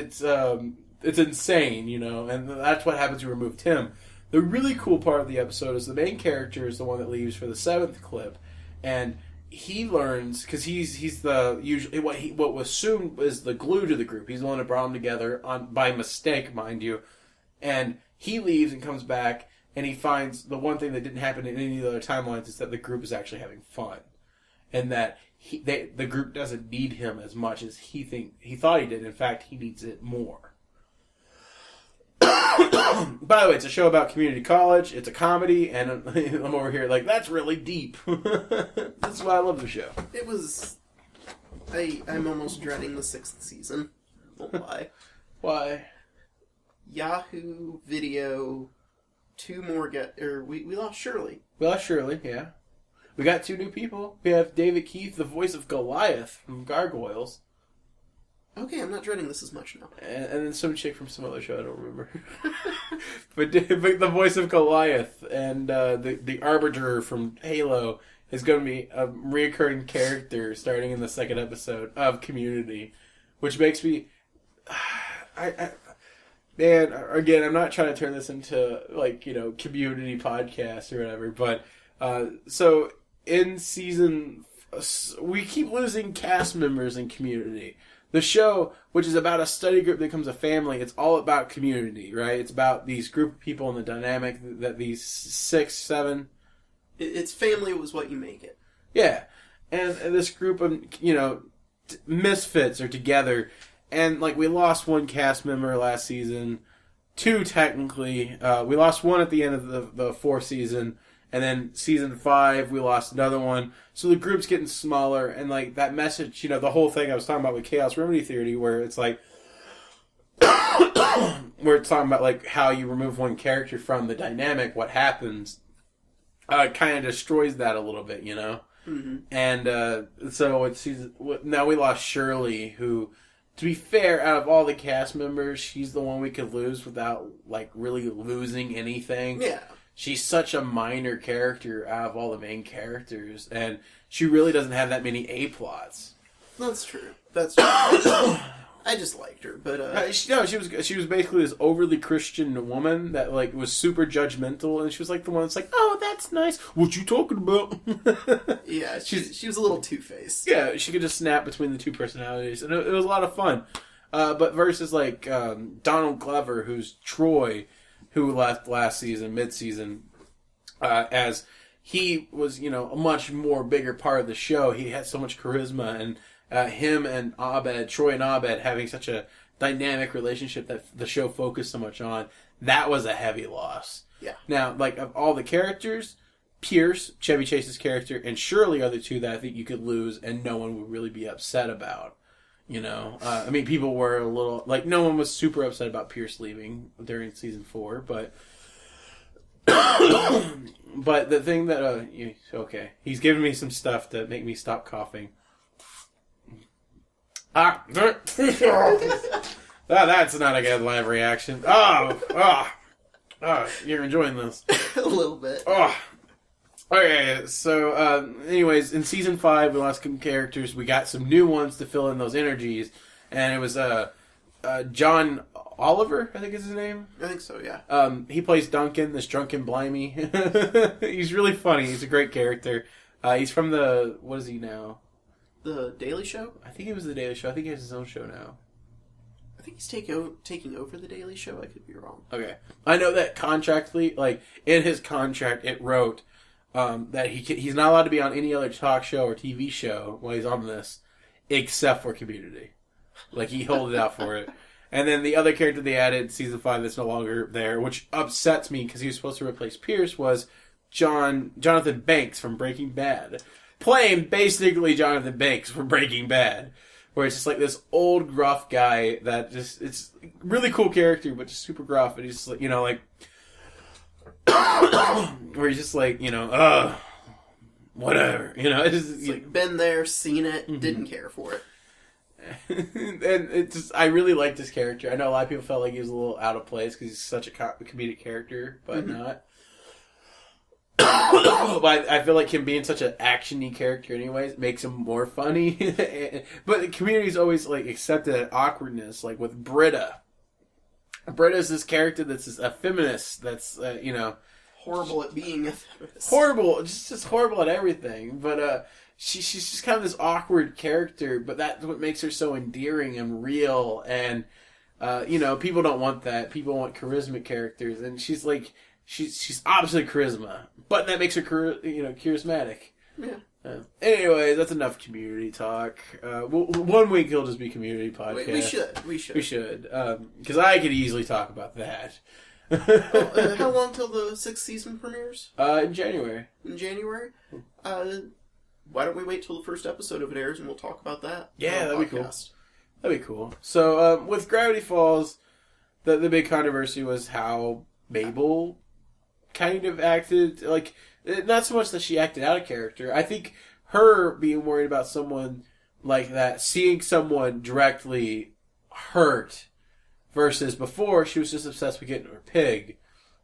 insane, you know, and that's what happens when you remove Tim. The really cool part of the episode is the main character is the one that leaves for the 7th clip, and he learns, because he's the usually what was assumed is the glue to the group. He's the one that brought them together by mistake, mind you, and he leaves and comes back. And he finds the one thing that didn't happen in any of the other timelines is that the group is actually having fun. And that the group doesn't need him as much as he thought he did. In fact, he needs it more. By the way, it's a show about community college. It's a comedy. And I'm over here like, that's really deep. That's why I love the show. It was... I'm almost dreading the 6th season. Won't lie. Why? Yahoo Video... 2 more we lost Shirley. We lost Shirley, yeah. We got 2 new people. We have David Keith, the voice of Goliath from Gargoyles. Okay, I'm not dreading this as much now. And then some chick from some other show, I don't remember. but the voice of Goliath and the Arbiter from Halo is going to be a recurring character starting in the 2nd episode of Community, which makes me, man, again, I'm not trying to turn this into like, you know, community podcast or whatever, but so in season, we keep losing cast members in Community. The show, which is about a study group that becomes a family, it's all about community, right? It's about these group of people and the dynamic that these 6, 7... It's family was what you make it. Yeah. And this group of, you know, misfits are together. And, like, we lost one cast member last season. 2, technically. We lost one at the end of the 4th season. And then season 5, we lost another one. So the group's getting smaller. And, like, that message, you know, the whole thing I was talking about with Chaos Remedy Theory, where it's like, where it's talking about, like, how you remove one character from the dynamic, what happens, kind of destroys that a little bit, you know? Mm-hmm. And so it's now we lost Shirley, who, to be fair, out of all the cast members, she's the one we could lose without, like, really losing anything. Yeah. She's such a minor character out of all the main characters, and she really doesn't have that many A-plots. That's true. That's true. I just liked her, but she was basically this overly Christian woman that like was super judgmental, and she was like the one that's like, "Oh, that's nice. What you talking about?" Yeah, she was a little two-faced. Yeah, she could just snap between the two personalities, and it was a lot of fun. But versus like Donald Glover, who's Troy, who left last season, mid-season, as he was, you know, a much more bigger part of the show. He had so much charisma, and him and Abed, Troy and Abed, having such a dynamic relationship that the show focused so much on, that was a heavy loss. Yeah. Now, like, of all the characters, Pierce, Chevy Chase's character, and Shirley are the two that I think you could lose and no one would really be upset about. You know, I mean, people were a little, like, no one was super upset about Pierce leaving during season 4, but but the thing that, okay, he's giving me some stuff to make me stop coughing. That's not a good live reaction. You're enjoying this. A little bit. Okay, so, anyways, in season 5, we lost some characters. We got some new ones to fill in those energies. And it was, John Oliver, I think is his name. I think so, yeah. He plays Duncan, this drunken blimey. He's really funny. He's a great character. He's from what is he now? The Daily Show? I think he was The Daily Show. I think he has his own show now. I think he's taking over The Daily Show. I could be wrong. Okay. I know that contractually, like, in his contract, it wrote that he's not allowed to be on any other talk show or TV show while he's on this, except for Community. Like, he held it out for it. And then the other character they added, season 5, that's no longer there, which upsets me because he was supposed to replace Pierce, was Jonathan Banks from Breaking Bad. Playing basically Jonathan Banks from Breaking Bad. Where it's just like this old gruff guy that just, it's a really cool character, but just super gruff. And he's just like, you know, like, where he's just like, you know, whatever. You know, it's like, been there, seen it, mm-hmm. Didn't care for it. And it's just, I really liked this character. I know a lot of people felt like he was a little out of place because he's such a comedic character, but mm-hmm. not. But I feel like him being such an action-y character anyways makes him more funny. But the community's always like accepted that awkwardness, like with Britta. Britta's this character that's a feminist that's, you know... horrible at being a feminist. Horrible, just horrible at everything. But she's just kind of this awkward character, but that's what makes her so endearing and real. And, you know, people don't want that. People want charismatic characters. And she's like... She's opposite charisma, but that makes her, charismatic. Yeah. Anyway, that's enough community talk. One week it'll just be community podcast. We should. Because I could easily talk about that. How long till the 6th season premieres? In January. In January? Why don't we wait till the first episode of it airs and we'll talk about that? Yeah, that'd be cool. That'd be cool. So, with Gravity Falls, the big controversy was how Mabel kind of acted, like, not so much that she acted out of character. I think her being worried about someone like that, seeing someone directly hurt, versus before she was just obsessed with getting her pig,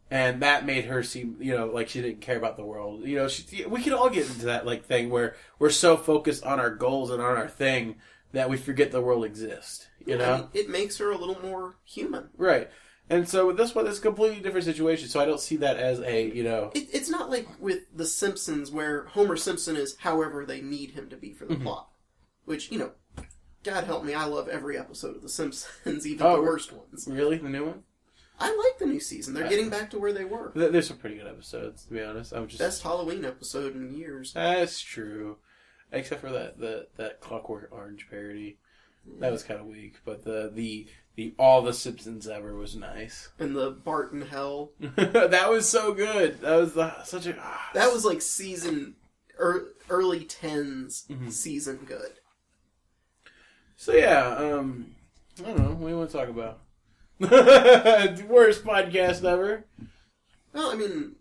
and that made her seem, like she didn't care about the world. We could all get into that, like, thing where we're so focused on our goals and on our thing that we forget the world exists. You know? I mean, it makes her a little more human. Right. And so with this one, it's a completely different situation, so I don't see that as a, you know... It's not like with The Simpsons, where Homer Simpson is however they need him to be for the plot. Which, you know, God help me, I love every episode of The Simpsons, even the worst ones. Really? The new one? I like the new season. They're getting back to where they were. There's some pretty good episodes, to be honest. Best Halloween episode in years. That's true. Except for that Clockwork Orange parody. That was kind of weak, but the All the Simpsons Ever was nice. And the Bart in Hell. That was so good. That was such a... That was like season... early 10s season good. So yeah, I don't know. What do you want to talk about? Worst podcast ever. Well, I mean...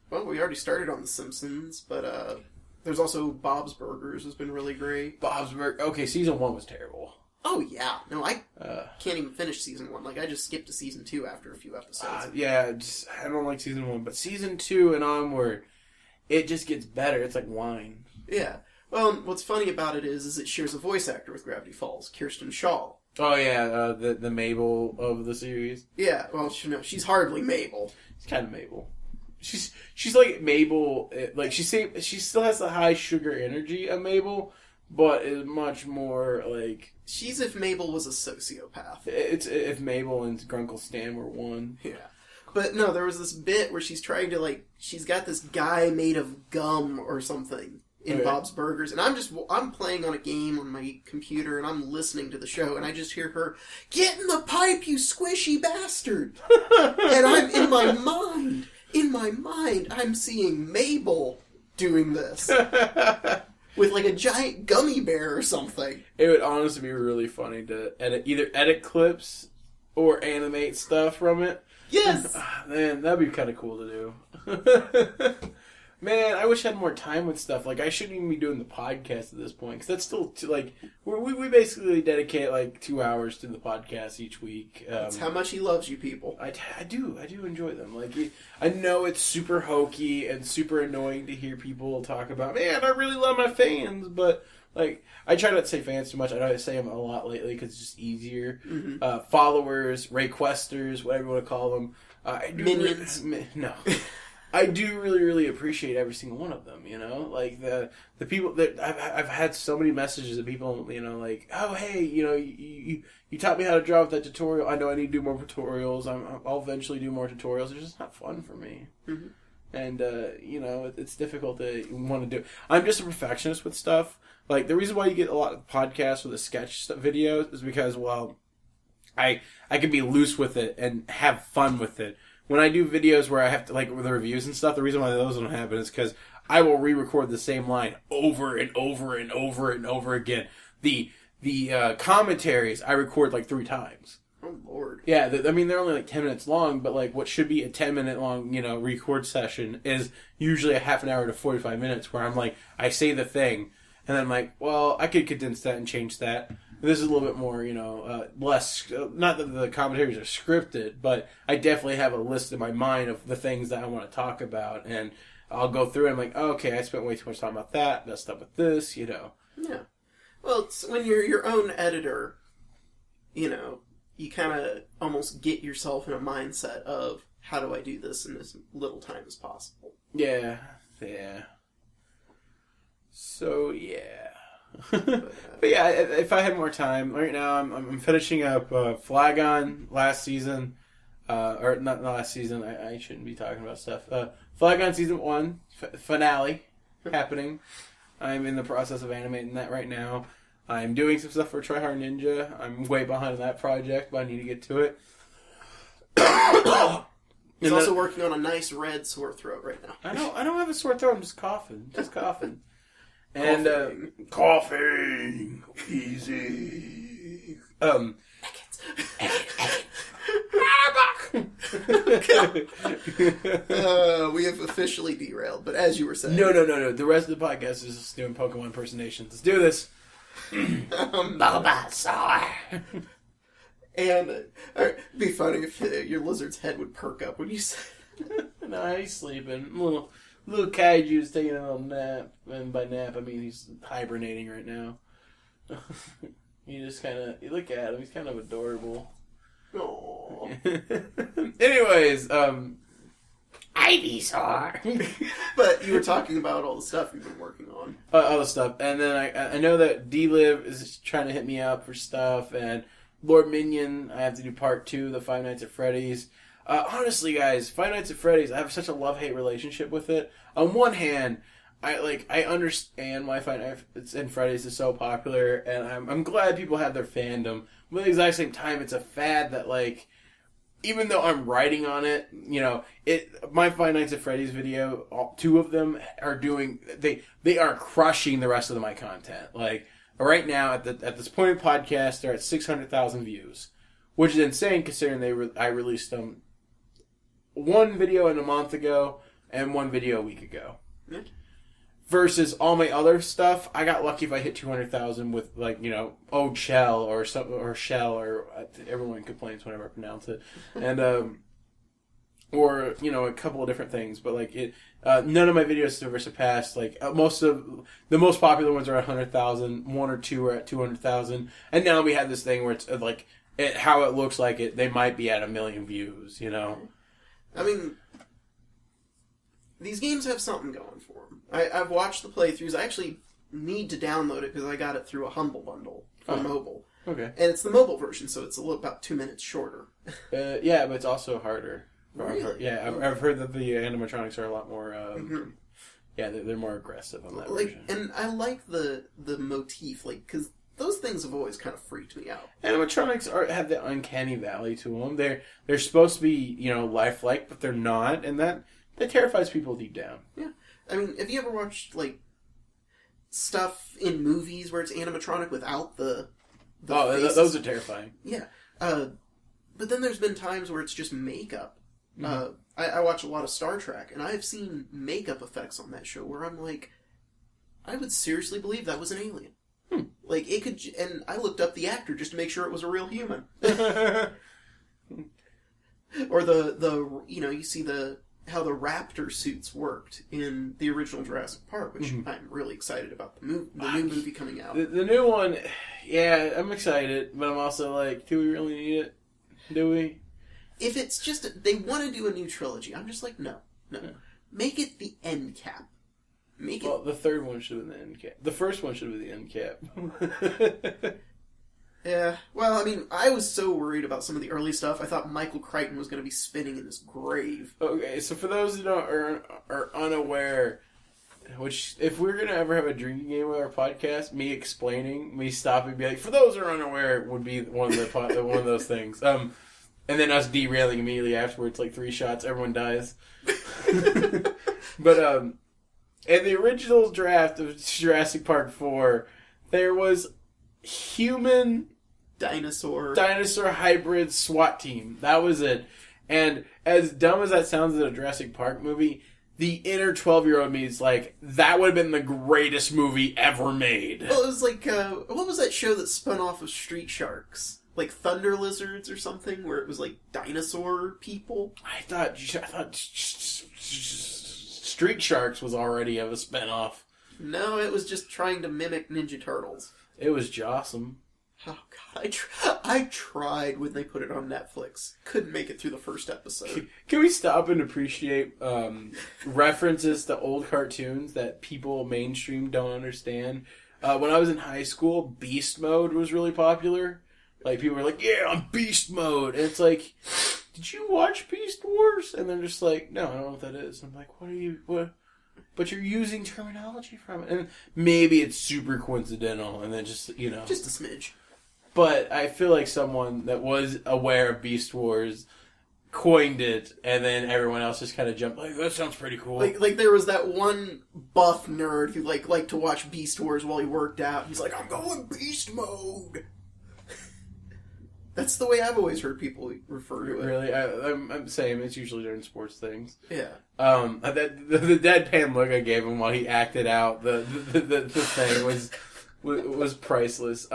Well, we already started on The Simpsons, but there's also Bob's Burgers has been really great. Bob's Burgers... Okay, season 1 was terrible. Oh, yeah. No, I can't even finish season 1. Like, I just skipped to season 2 after a few episodes. Yeah, I don't like season 1. But season 2 and onward, it just gets better. It's like wine. Yeah. Well, what's funny about it is it shares a voice actor with Gravity Falls, Kirsten Shaw. Oh, yeah, the Mabel of the series. Yeah, well, she's hardly Mabel. She's kind of Mabel. She's like Mabel, like she still has the high sugar energy of Mabel, but is much more like... She's if Mabel was a sociopath. It's if Mabel and Grunkle Stan were one. Yeah. But no, there was this bit where she's trying to, like, she's got this guy made of gum or something in Bob's Burgers, and I'm playing on a game on my computer, and I'm listening to the show, and I just hear her, "Get in the pipe, you squishy bastard!" And I'm in my mind, I'm seeing Mabel doing this. With, like, a giant gummy bear or something. It would honestly be really funny to either edit clips or animate stuff from it. Yes! Man, that'd be kind of cool to do. Man, I wish I had more time with stuff. Like, I shouldn't even be doing the podcast at this point. Because that's still, we basically dedicate, like, 2 hours to the podcast each week. That's how much he loves you people. I do enjoy them. Like, I know it's super hokey and super annoying to hear people talk about, man, I really love my fans. But, like, I try not to say fans too much. I know I say them a lot lately because it's just easier. Mm-hmm. Followers, RayQuesters, whatever you want to call them. Minions. No. I do really, really appreciate every single one of them, you know? Like, the people that... I've had so many messages of people, you know, like, oh, hey, you know, you taught me how to draw with that tutorial. I know I need to do more tutorials. I'll eventually do more tutorials. It's just not fun for me. Mm-hmm. And, you know, it's difficult to want to do... I'm just a perfectionist with stuff. Like, the reason why you get a lot of podcasts with the sketch videos is because, well, I can be loose with it and have fun with it. When I do videos where I have to, like, with the reviews and stuff, the reason why those don't happen is because I will re-record the same line over and over and over and over again. The commentaries I record, like, 3 times. Oh, Lord. Yeah, I mean, they're only, like, 10 minutes long, but, like, what should be a 10-minute long, you know, record session is usually a half an hour to 45 minutes where I'm like, I say the thing, and then I'm like, well, I could condense that and change that. This is a little bit more, you know, less, not that the commentaries are scripted, but I definitely have a list in my mind of the things that I want to talk about, and I'll go through and I'm like, oh, okay, I spent way too much time about that, messed up with this, you know. Yeah. Well, it's when you're your own editor, you know, you kind of almost get yourself in a mindset of, how do I do this in as little time as possible? Yeah. So, yeah. But yeah, if I had more time, right now I'm finishing up Flagon last season, or not last season. I shouldn't be talking about stuff. Flagon season 1 finale happening. I'm in the process of animating that right now. I'm doing some stuff for Try Hard Ninja. I'm way behind on that project, but I need to get to it. He's also working on a nice red sore throat right now. I don't have a sore throat. I'm just coughing. And coughing easy. We have officially derailed, but as you were saying, no. The rest of the podcast is just doing Pokemon impersonations. Let's do this. Bulbasaur. And it'd be funny if your lizard's head would perk up when you said. No, he's sleeping. Little Kaiju's taking a little nap, and by nap I mean he's hibernating right now. You just kind of, you look at him, he's kind of adorable. Aww. Anyways, Ivysaur. But you were talking about all the stuff you've been working on. All the stuff. And then I know that D-Liv is trying to hit me up for stuff, and Lord Minion, I have to do part 2 of the Five Nights at Freddy's. Honestly, guys, Five Nights at Freddy's, I have such a love-hate relationship with it. On one hand, I understand why Five Nights at Freddy's is so popular, and I'm glad people have their fandom. But at the exact same time, it's a fad that, like, even though I'm writing on it, you know, my Five Nights at Freddy's video, 2 of them are doing, they are crushing the rest of my content. Like, right now, at this point in the podcast, they're at 600,000 views, which is insane considering I released them 1 video a month ago and 1 video a week ago. Yeah. Versus all my other stuff, I got lucky if I hit 200,000 with, like, you know, Ode Shell or something, or Shell, or everyone complains whenever I pronounce it, and or, you know, a couple of different things. But like none of my videos have ever surpassed, like, most of the most popular ones are at 100,000. 1 or 2 are at 200,000, and now we have this thing where it's like how it looks like they might be at 1 million views. You know, I mean, these games have something going for them. I've watched the playthroughs. I actually need to download it because I got it through a Humble Bundle for mobile. Okay. And it's the mobile version, so it's about 2 minutes shorter. Yeah, but it's also harder. Really? Yeah, I've heard that the animatronics are a lot more. Yeah, they're more aggressive on that version. And I like the motif, like, because those things have always kind of freaked me out. Animatronics have the uncanny valley to them. They're supposed to be, you know, lifelike, but they're not, and that terrifies people deep down. Yeah. I mean, have you ever watched, like, stuff in movies where it's animatronic without the faces? Those are terrifying. Yeah. But then there's been times where it's just makeup. Mm-hmm. I watch a lot of Star Trek, and I have seen makeup effects on that show where I'm like, I would seriously believe that was an alien. Like, it could... And I looked up the actor just to make sure it was a real human. Or the you know, you see how the raptor suits worked in the original Jurassic Park, which I'm really excited about the new movie coming out. The new one, yeah, I'm excited, but I'm also like, do we really need it? Do we? If it's just they want to do a new trilogy, I'm just like, no. Yeah. Make it the end cap. Well, the third one should have been the end cap. The first one should have been the end cap. Yeah, well, I mean, I was so worried about some of the early stuff. I thought Michael Crichton was going to be spinning in this grave. Okay, so for those who are unaware, which, if we're going to ever have a drinking game with our podcast, me stopping and be like, for those who are unaware, would be one of those things. And then us derailing immediately afterwards, like 3 shots, everyone dies. But, in the original draft of Jurassic Park 4, there was human... Dinosaur hybrid SWAT team. That was it. And as dumb as that sounds in a Jurassic Park movie, the inner 12-year-old me is like, that would have been the greatest movie ever made. Well, it was like, what was that show that spun off of Street Sharks? Like Thunder Lizards or something, where it was like dinosaur people? I thought Street Sharks was already of a spinoff. No, it was just trying to mimic Ninja Turtles. It was Jossum. Oh, God. I tried when they put it on Netflix. Couldn't make it through the first episode. Can we stop and appreciate references to old cartoons that people mainstream don't understand? When I was in high school, Beast Mode was really popular. Like, people were like, yeah, I'm Beast Mode. And it's like, did you watch Beast Wars? And they're just like, no, I don't know what that is. I'm like, what? But you're using terminology from it. And maybe it's super coincidental, and then just, you know. Just a smidge. But I feel like someone that was aware of Beast Wars coined it, and then everyone else just kind of jumped, like, that sounds pretty cool. Like there was that one buff nerd who liked to watch Beast Wars while he worked out. He's like, I'm going Beast Mode. That's the way I've always heard people refer to it. Really? I'm same. It's usually during sports things. Yeah. The deadpan look I gave him while he acted out the thing was priceless.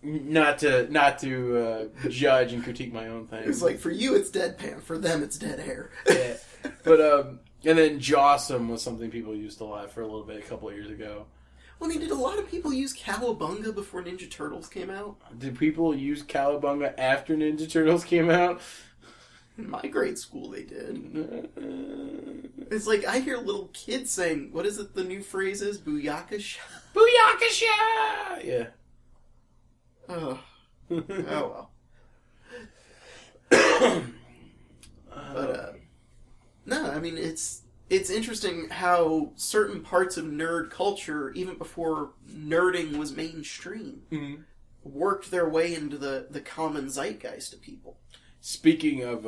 Not to judge and critique my own thing. It's like, for you it's deadpan, for them it's dead air. Yeah. But and then Jossum was something people used a lot for a little bit a couple of years ago. Well, I mean, did a lot of people use Cowabunga before Ninja Turtles came out? Did people use Cowabunga after Ninja Turtles came out? In my grade school, they did. It's like, I hear little kids saying, what is it the new phrase is? Booyakasha? Booyakasha! Yeah. Oh. Oh, well. But, no, I mean, it's interesting how certain parts of nerd culture, even before nerding was mainstream, worked their way into the common zeitgeist of people. Speaking of,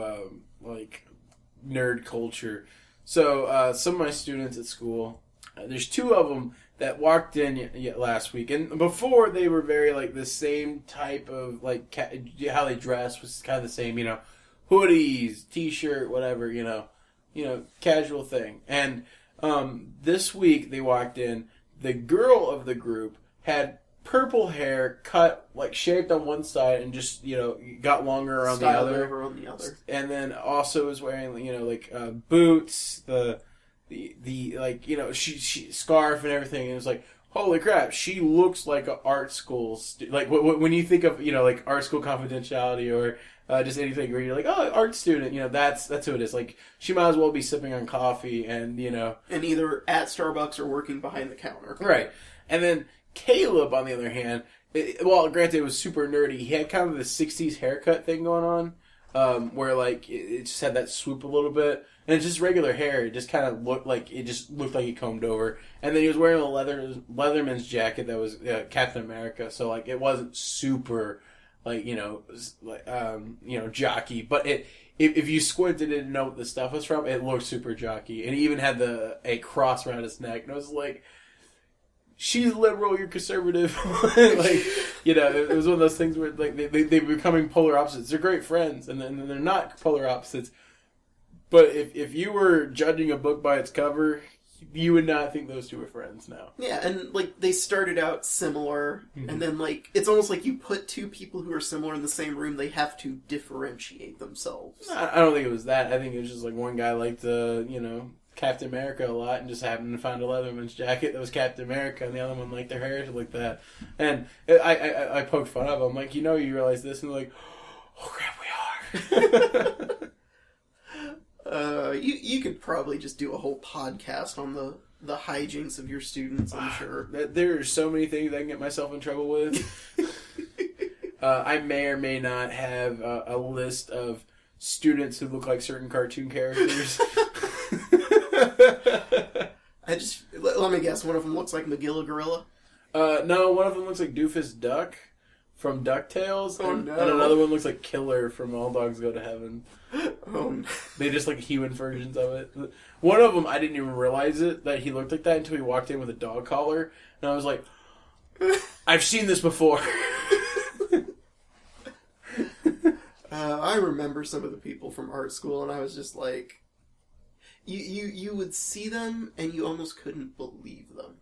nerd culture, so some of my students at school, there's two of them that walked in last week, and before they were very, the same type of, how they dress was kind of the same, hoodies, t-shirt, whatever, casual thing. And this week they walked in, the girl of the group had purple hair cut, shaped on one side and just, got longer on the other. Over on the other. And then also was wearing, boots, she scarf and everything. And it was like, holy crap, she looks like an art school, when you think of, art school confidentiality or just anything where you're like, oh, art student, that's who it is. She might as well be sipping on coffee and, And either at Starbucks or working behind the counter. Right. And then Caleb, on the other hand, granted it was super nerdy, he had kind of the 60s haircut thing going on, where, it just had that swoop a little bit. And it's just regular hair. It just kind of looked like he combed over. And then he was wearing a Leatherman's jacket that was Captain America. So, it wasn't super, jockey. But if you squinted and didn't know what the stuff was from, it looked super jockey. And he even had a cross around his neck. And I was like, she's liberal, you're conservative. It was one of those things where they're becoming polar opposites. They're great friends, and then they're not polar opposites. But if you were judging a book by its cover, you would not think those two were friends now. Yeah, and they started out similar, and then it's almost like you put two people who are similar in the same room, they have to differentiate themselves. I don't think it was that. I think it was just one guy liked Captain America a lot and just happened to find a Leatherman's jacket that was Captain America, and the other one liked their hair like that. And I poked fun of them. You realize this? And they're like, oh crap, we are. You could probably just do a whole podcast on the hijinks of your students, I'm sure. There are so many things I can get myself in trouble with. I may or may not have a list of students who look like certain cartoon characters. Let me guess, one of them looks like Magilla Gorilla? No, one of them looks like Doofus Duck from DuckTales. Oh, and, no. And another one looks like Killer from All Dogs Go to Heaven. Oh, no. They just human versions of it. One of them, I didn't even realize that he looked like that until he walked in with a dog collar. And I was like, I've seen this before. I remember some of the people from art school, and I was just like, you would see them, and you almost couldn't believe them.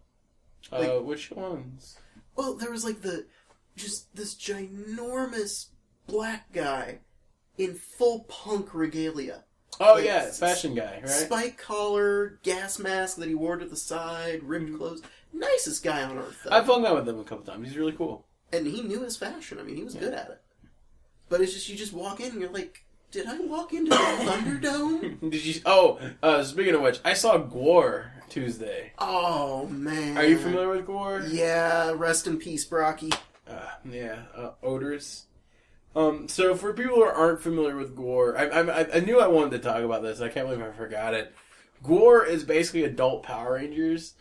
Which ones? Well, there was just this ginormous black guy in full punk regalia. Oh, yeah, fashion guy, right? Spike collar, gas mask that he wore to the side, ripped clothes. Nicest guy on earth, though. I've hung out with him a couple times. He's really cool. And he knew his fashion. I mean, he was good at it. But it's just, you just walk in and you're like, did I walk into the Thunderdome? Did you? Oh, speaking of which, I saw Gwar Tuesday. Oh, man. Are you familiar with Gwar? Yeah, rest in peace, Brocky. Odors. So for people who aren't familiar with Gwar, I knew I wanted to talk about this. I can't believe I forgot it. Gwar is basically adult Power Rangers.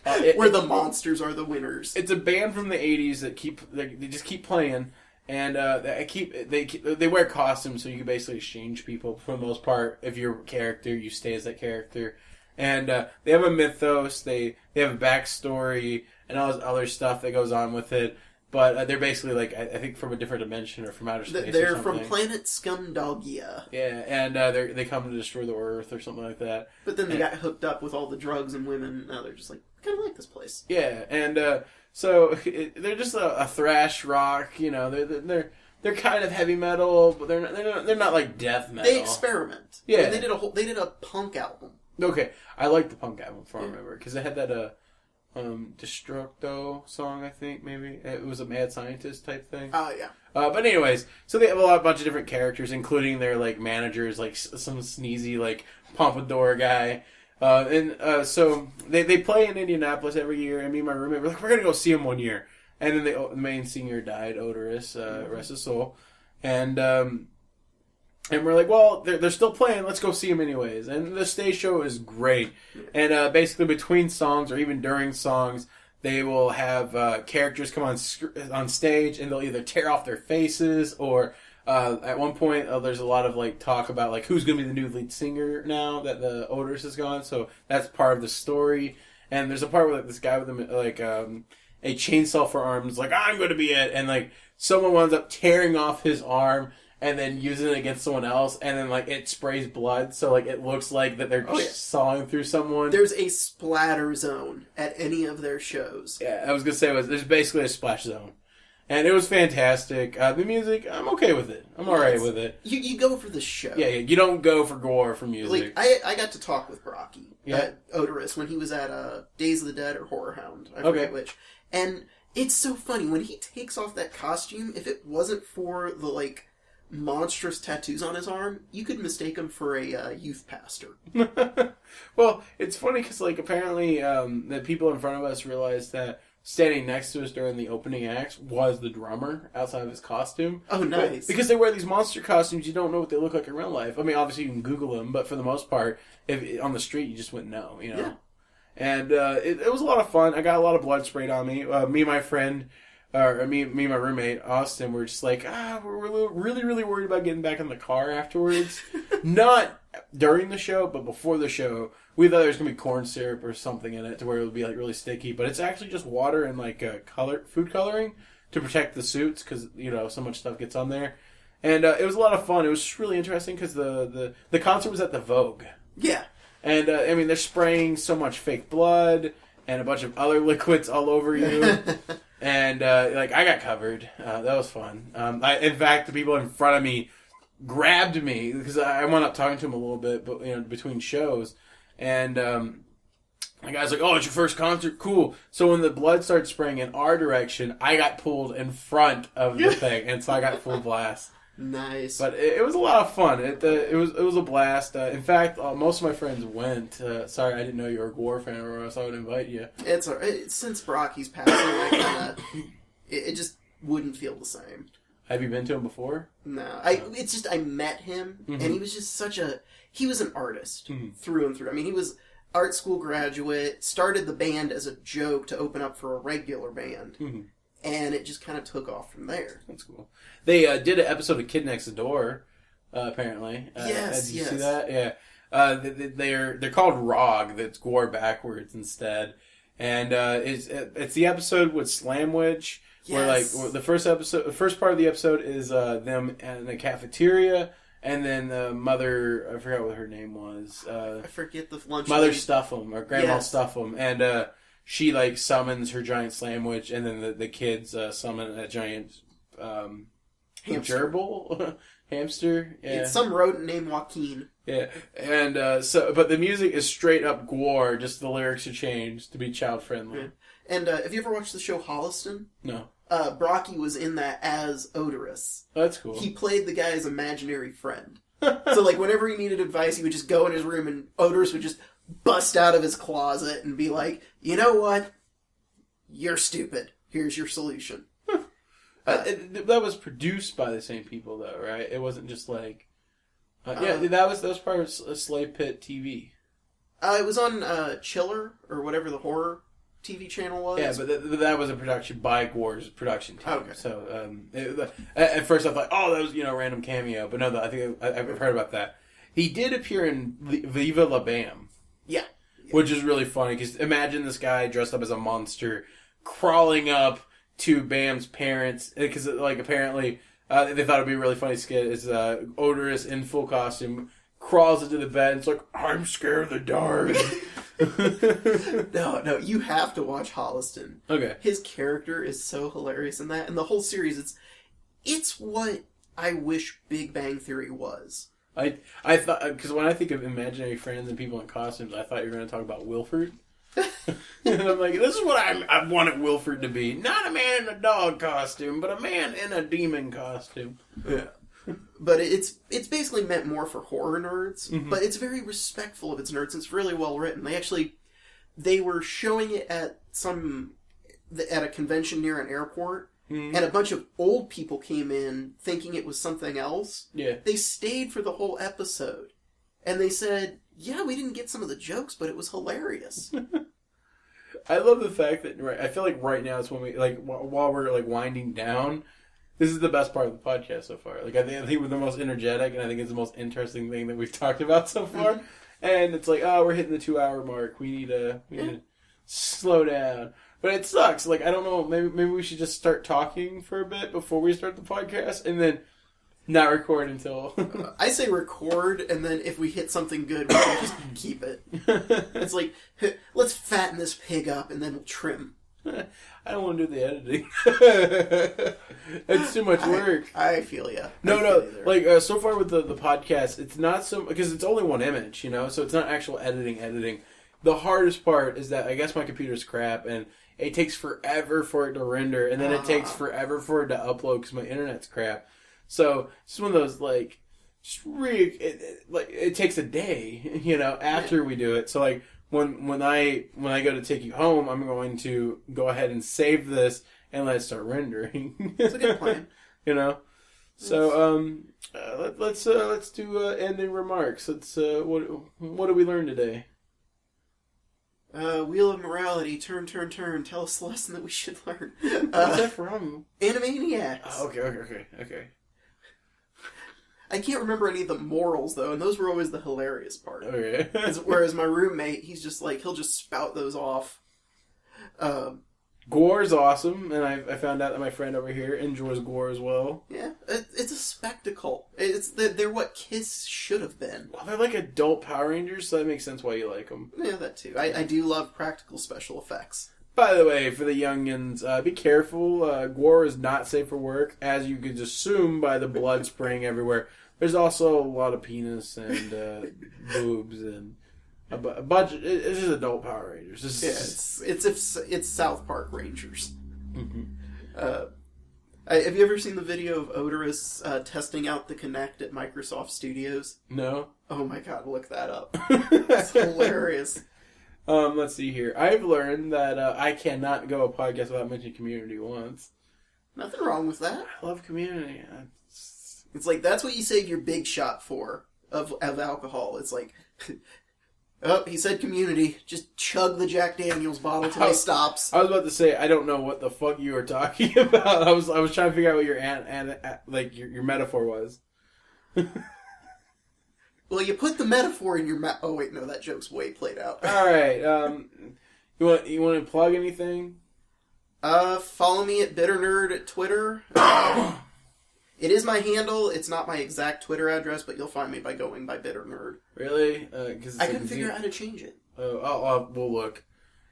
Where the monsters are the winners. It's a band from the 80s that they just keep playing. And they wear costumes, so you can basically exchange people for the most part. If you're a character, you stay as that character. And they have a mythos, they have a backstory, and all this other stuff that goes on with it. But they're basically I think from a different dimension or from outer space. They're from planet Scumdogia. Yeah, and they come to destroy the Earth or something like that. But then they got hooked up with all the drugs and women. Now they're just kind of like this place. Yeah, and so they're just a thrash rock. They're kind of heavy metal, but they're not like death metal. They experiment. Yeah, and they did a punk album. Okay, I like the punk album, if I remember, because they had that Destructo song, I think, maybe. It was a mad scientist type thing. Yeah. But anyways, so they have bunch of different characters, including their, like, managers, like, some sneezy, like, pompadour guy. So they play in Indianapolis every year, and me and my roommate were like, we're going to go see him one year. And then the main singer died, Odorous, rest his soul. And we're like, well, they're still playing. Let's go see them anyways. And the stage show is great. And basically between songs or even during songs, they will have characters come on stage, and they'll either tear off their faces or at one point there's a lot of like talk about like who's going to be the new lead singer now that the Odorous is gone. So that's part of the story. And there's a part where like this guy with a chainsaw for arms, like, I'm going to be it. And like someone winds up tearing off his arm and then using it against someone else, and then, like, it sprays blood, so, like, it looks like that they're sawing through someone. There's a splatter zone at any of their shows. Yeah, I was going to say, there's basically a splash zone. And it was fantastic. The music, I'm okay with it. I'm alright with it. You go for the show. Yeah, you don't go for gore for music. Like, I got to talk with Brocky, Odorous, when he was at Days of the Dead or Horror Hound, I forget which. And it's so funny, when he takes off that costume, if it wasn't for the, like, monstrous tattoos on his arm, you could mistake him for a youth pastor. Well, it's funny because, like, apparently the people in front of us realized that standing next to us during the opening acts was the drummer outside of his costume. Oh, nice. Because they wear these monster costumes, you don't know what they look like in real life. I mean, obviously you can Google them, but for the most part, if on the street, you just wouldn't know, you know? Yeah. And it was a lot of fun. I got a lot of blood sprayed on me. Me and my friend... me and my roommate, Austin, were just like, we're really, really worried about getting back in the car afterwards. Not during the show, but before the show. We thought there was going to be corn syrup or something in it to where it would be like really sticky. But it's actually just water and like food coloring to protect the suits because, you know, so much stuff gets on there. And it was a lot of fun. It was just really interesting because the concert was at the Vogue. Yeah. And, I mean, they're spraying so much fake blood and a bunch of other liquids all over you. And, like, I got covered. That was fun. In fact, the people in front of me grabbed me because I wound up talking to them a little bit, but, you know, between shows. And the guy's like, oh, it's your first concert? Cool. So when the blood started spraying in our direction, I got pulled in front of the thing. And so I got full blast. Nice. But it was a lot of fun. It was a blast. In fact, most of my friends went. Sorry, I didn't know you were a gore fan, or else I would invite you. Since Brocky's passing, it just wouldn't feel the same. Have you been to him before? No. It's just I met him, and he was just he was an artist through and through. I mean, he was art school graduate, started the band as a joke to open up for a regular band. And it just kind of took off from there. That's cool. They did an episode of Kid Next Door, apparently. Yes, did you see that? Yeah. They're called ROG. That's gore backwards instead. And it's the episode with Slamwich, where like the first part of the episode is them in a cafeteria, and then the mother, I forgot what her name was. I forget the lunch. Mother Stuff'em or Grandma Stuff'em, and she, like, summons her giant slamwich, and then the kids summon a giant gerbil? Hamster? Yeah. It's some rodent named Joaquin. Yeah. And but the music is straight up gore, just the lyrics are changed to be child-friendly. Yeah. And have you ever watched the show Holliston? No. Brocky was in that as Odorous. That's cool. He played the guy's imaginary friend. So, like, whenever he needed advice, he would just go in his room, and Odorous would just bust out of his closet and be like, you know what? You're stupid. Here's your solution. That was produced by the same people, though, right? It wasn't just like... that was part of Slave Pit TV. It was on Chiller, or whatever the horror TV channel was. Yeah, but that was a production by Gore's production team. Okay. So, at first I thought, that was, random cameo. But no, I think I've heard about that. He did appear in Viva La Bam. Yeah. Which is really funny, because imagine this guy dressed up as a monster crawling up to Bam's parents, because, like, apparently they thought it would be a really funny skit. It's Odorous in full costume, crawls into the bed, and it's like, I'm scared of the dark. No, you have to watch Holliston. Okay. His character is so hilarious in that, and the whole series, it's what I wish Big Bang Theory was. I thought, because when I think of imaginary friends and people in costumes, I thought you were going to talk about Wilford. And I'm like, this is what I wanted Wilford to be. Not a man in a dog costume, but a man in a demon costume. Yeah. But it's basically meant more for horror nerds, but it's very respectful of its nerds. It's really well written. They were showing it at a convention near an airport, and a bunch of old people came in thinking it was something else. Yeah. They stayed for the whole episode, and they said, yeah, we didn't get some of the jokes, but it was hilarious. I love the fact that I feel like right now is when we while we're winding down. This is the best part of the podcast so far. I think we're the most energetic, and I think it's the most interesting thing that we've talked about so far. And it's we're hitting the 2-hour mark. We need to slow down. But it sucks. I don't know. Maybe we should just start talking for a bit before we start the podcast, and then not record until. I say record, and then if we hit something good, we can just keep it. It's let's fatten this pig up, and then we'll trim. I don't want to do the editing. It's too much work. I feel ya. No. So far with the podcast, it's not so... Because it's only one image, so it's not actual editing. The hardest part is that I guess my computer's crap, and it takes forever for it to render, and then it takes forever for it to upload because my internet's crap. So, it's one of those, it takes a day, after we do it. So, When I go to take you home, I'm going to go ahead and save this and let it start rendering. That's a good plan. So let's do ending remarks. Let's what did we learn today? Wheel of Morality, turn. Tell us the lesson that we should learn. What's that from? Animaniacs. Oh, okay. I can't remember any of the morals, though, and those were always the hilarious part. Okay. Whereas my roommate, he's just he'll just spout those off. Gore's awesome, and I found out that my friend over here enjoys gore as well. Yeah, it's a spectacle. They're what Kiss should have been. Well, they're like adult Power Rangers, so that makes sense why you like them. Yeah, that too. I do love practical special effects. By the way, for the youngins, be careful. Gore is not safe for work, as you could assume by the blood spraying everywhere. There's also a lot of penis and boobs and a bunch. It's just adult Power Rangers. It's South Park Rangers. Mm-hmm. Have you ever seen the video of Odorous testing out the Kinect at Microsoft Studios? No. Oh my god, look that up. It's hilarious. Let's see here. I've learned that I cannot go a podcast without mentioning Community once. Nothing wrong with that. I love Community. It's that's what you save your big shot for of alcohol. It's oh, he said Community. Just chug the Jack Daniels bottle till he stops. I was about to say I don't know what the fuck you were talking about. I was trying to figure out what your metaphor was. Well, you put the metaphor in your mouth. Oh wait, no, that joke's way played out. All right. You want to plug anything? Follow me at BitterNerd at Twitter. It is my handle. It's not my exact Twitter address, but you'll find me by going by BitterNerd. Really? I couldn't figure out how to change it. We'll look.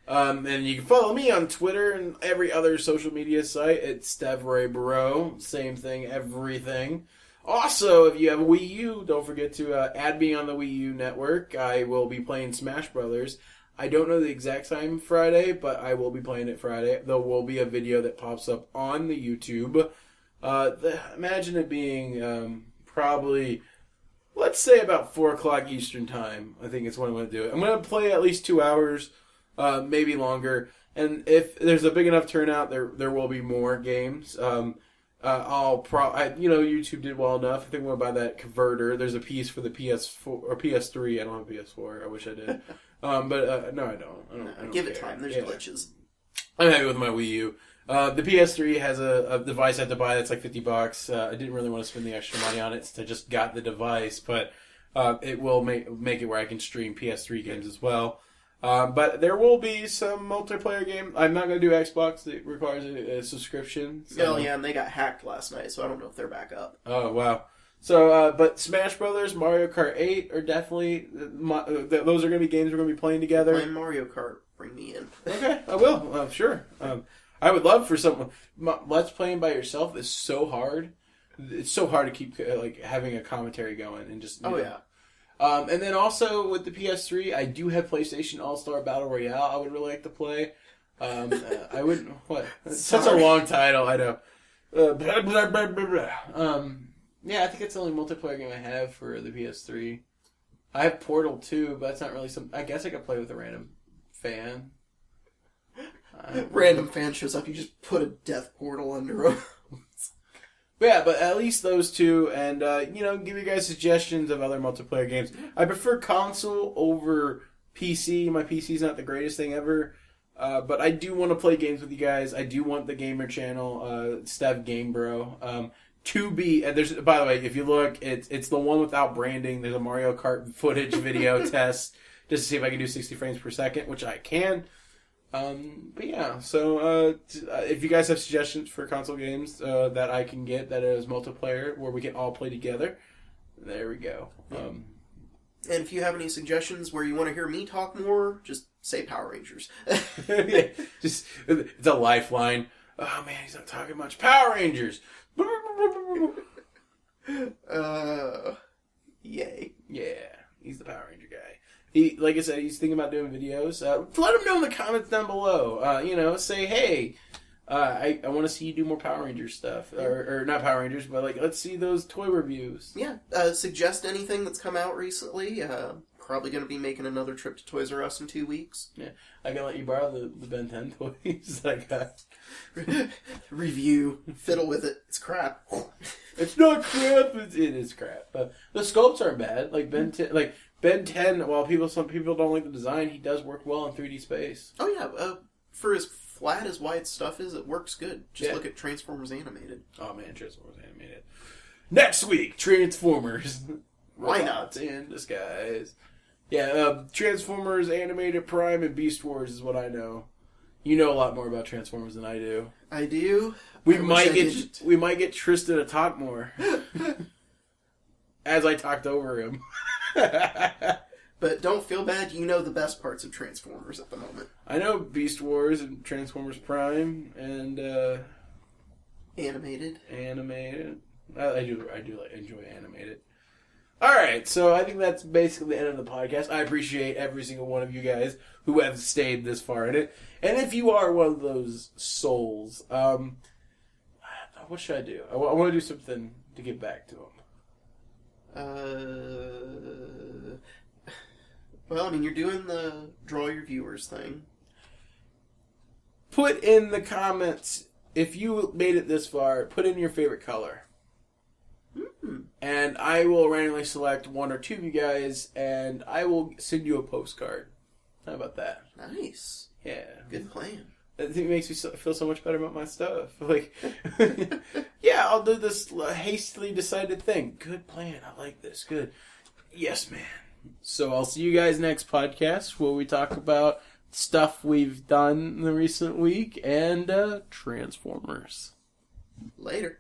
And you can follow me on Twitter and every other social media site. It's StevRayBro. Same thing, everything. Also, if you have a Wii U, don't forget to add me on the Wii U network. I will be playing Smash Brothers. I don't know the exact time Friday, but I will be playing it Friday. There will be a video that pops up on the YouTube. Imagine it being probably, let's say about 4 o'clock Eastern time. I think it's when I'm going to do it. I'm going to play at least 2 hours, maybe longer. And if there's a big enough turnout, there will be more games. YouTube did well enough. I think I'm going to buy that converter. There's a piece for the PS4 or PS3. I don't have PS4. I wish I did. But no, I don't. Give it time. There's glitches. I'm happy with my Wii U. The PS3 has a device I had to buy that's like $50. I didn't really want to spend the extra money on it, so I just got the device. But it will make it where I can stream PS3 games as well. But there will be some multiplayer game. I'm not going to do Xbox. It requires a subscription. So. Oh, yeah, and they got hacked last night, so I don't know if they're back up. Oh, wow. So, but Smash Brothers, Mario Kart 8 are definitely... those are going to be games we're going to be playing together. Playing Mario Kart. Bring me in. Okay, I will. Sure. I would love for someone... Let's Playing by yourself is so hard. It's so hard to keep having a commentary going and just... Oh, yeah. And then also with the PS3, I do have PlayStation All-Star Battle Royale I would really like to play. I wouldn't... What? It's such a long title, I know. Yeah, I think it's the only multiplayer game I have for the PS3. I have Portal 2, but that's not really something... I guess I could play with a random fan. Random fan shows up, you just put a death portal under him. But yeah, but at least those two, and, give you guys suggestions of other multiplayer games. I prefer console over PC. My PC's not the greatest thing ever, but I do want to play games with you guys. I do want the gamer channel, StevRayBro. By the way, if you look, it's the one without branding. There's a Mario Kart footage video test just to see if I can do 60 frames per second, which I can. But yeah, so if you guys have suggestions for console games that I can get that is multiplayer where we can all play together, there we go. And if you have any suggestions where you want to hear me talk more, just say Power Rangers. Yeah, just it's a lifeline. Oh man, he's not talking much. Power Rangers. Yay. Yeah, he's the Power Ranger guy. He, like I said, he's thinking about doing videos. Let him know in the comments down below. Say, hey, I want to see you do more Power Rangers stuff. Or not Power Rangers, but let's see those toy reviews. Yeah, suggest anything that's come out recently. Probably going to be making another trip to Toys R Us in 2 weeks. Yeah, I can let you borrow the Ben 10 toys I got. Review. Fiddle with it. It's crap. It's not crap. It is crap. The sculpts aren't bad. Ben 10, while some people don't like the design, he does work well in 3D space. Oh yeah, for as flat as Wyatt's stuff is, it works good. Just look at Transformers Animated. Oh man, Transformers Animated. Next week, Transformers. Why not? In disguise. Yeah, Transformers Animated Prime and Beast Wars is what I know. You know a lot more about Transformers than I do. I do. We might get Tristan to talk more. As I talked over him. But don't feel bad, you know the best parts of Transformers at the moment. I know Beast Wars and Transformers Prime and Animated. I do enjoy animated. Alright, so I think that's basically the end of the podcast. I appreciate every single one of you guys who have stayed this far in it. And if you are one of those souls, what should I do? I want to do something to get back to them. Well, I mean, you're doing the draw your viewers thing. Put in the comments, if you made it this far, put in your favorite color. Mm-hmm. And I will randomly select one or two of you guys, and I will send you a postcard. How about that? Nice. Yeah. Good plan. I think it makes me feel so much better about my stuff. Yeah, I'll do this hastily decided thing. Good plan. I like this. Good. Yes, man. So I'll see you guys next podcast where we talk about stuff we've done in the recent week and Transformers. Later.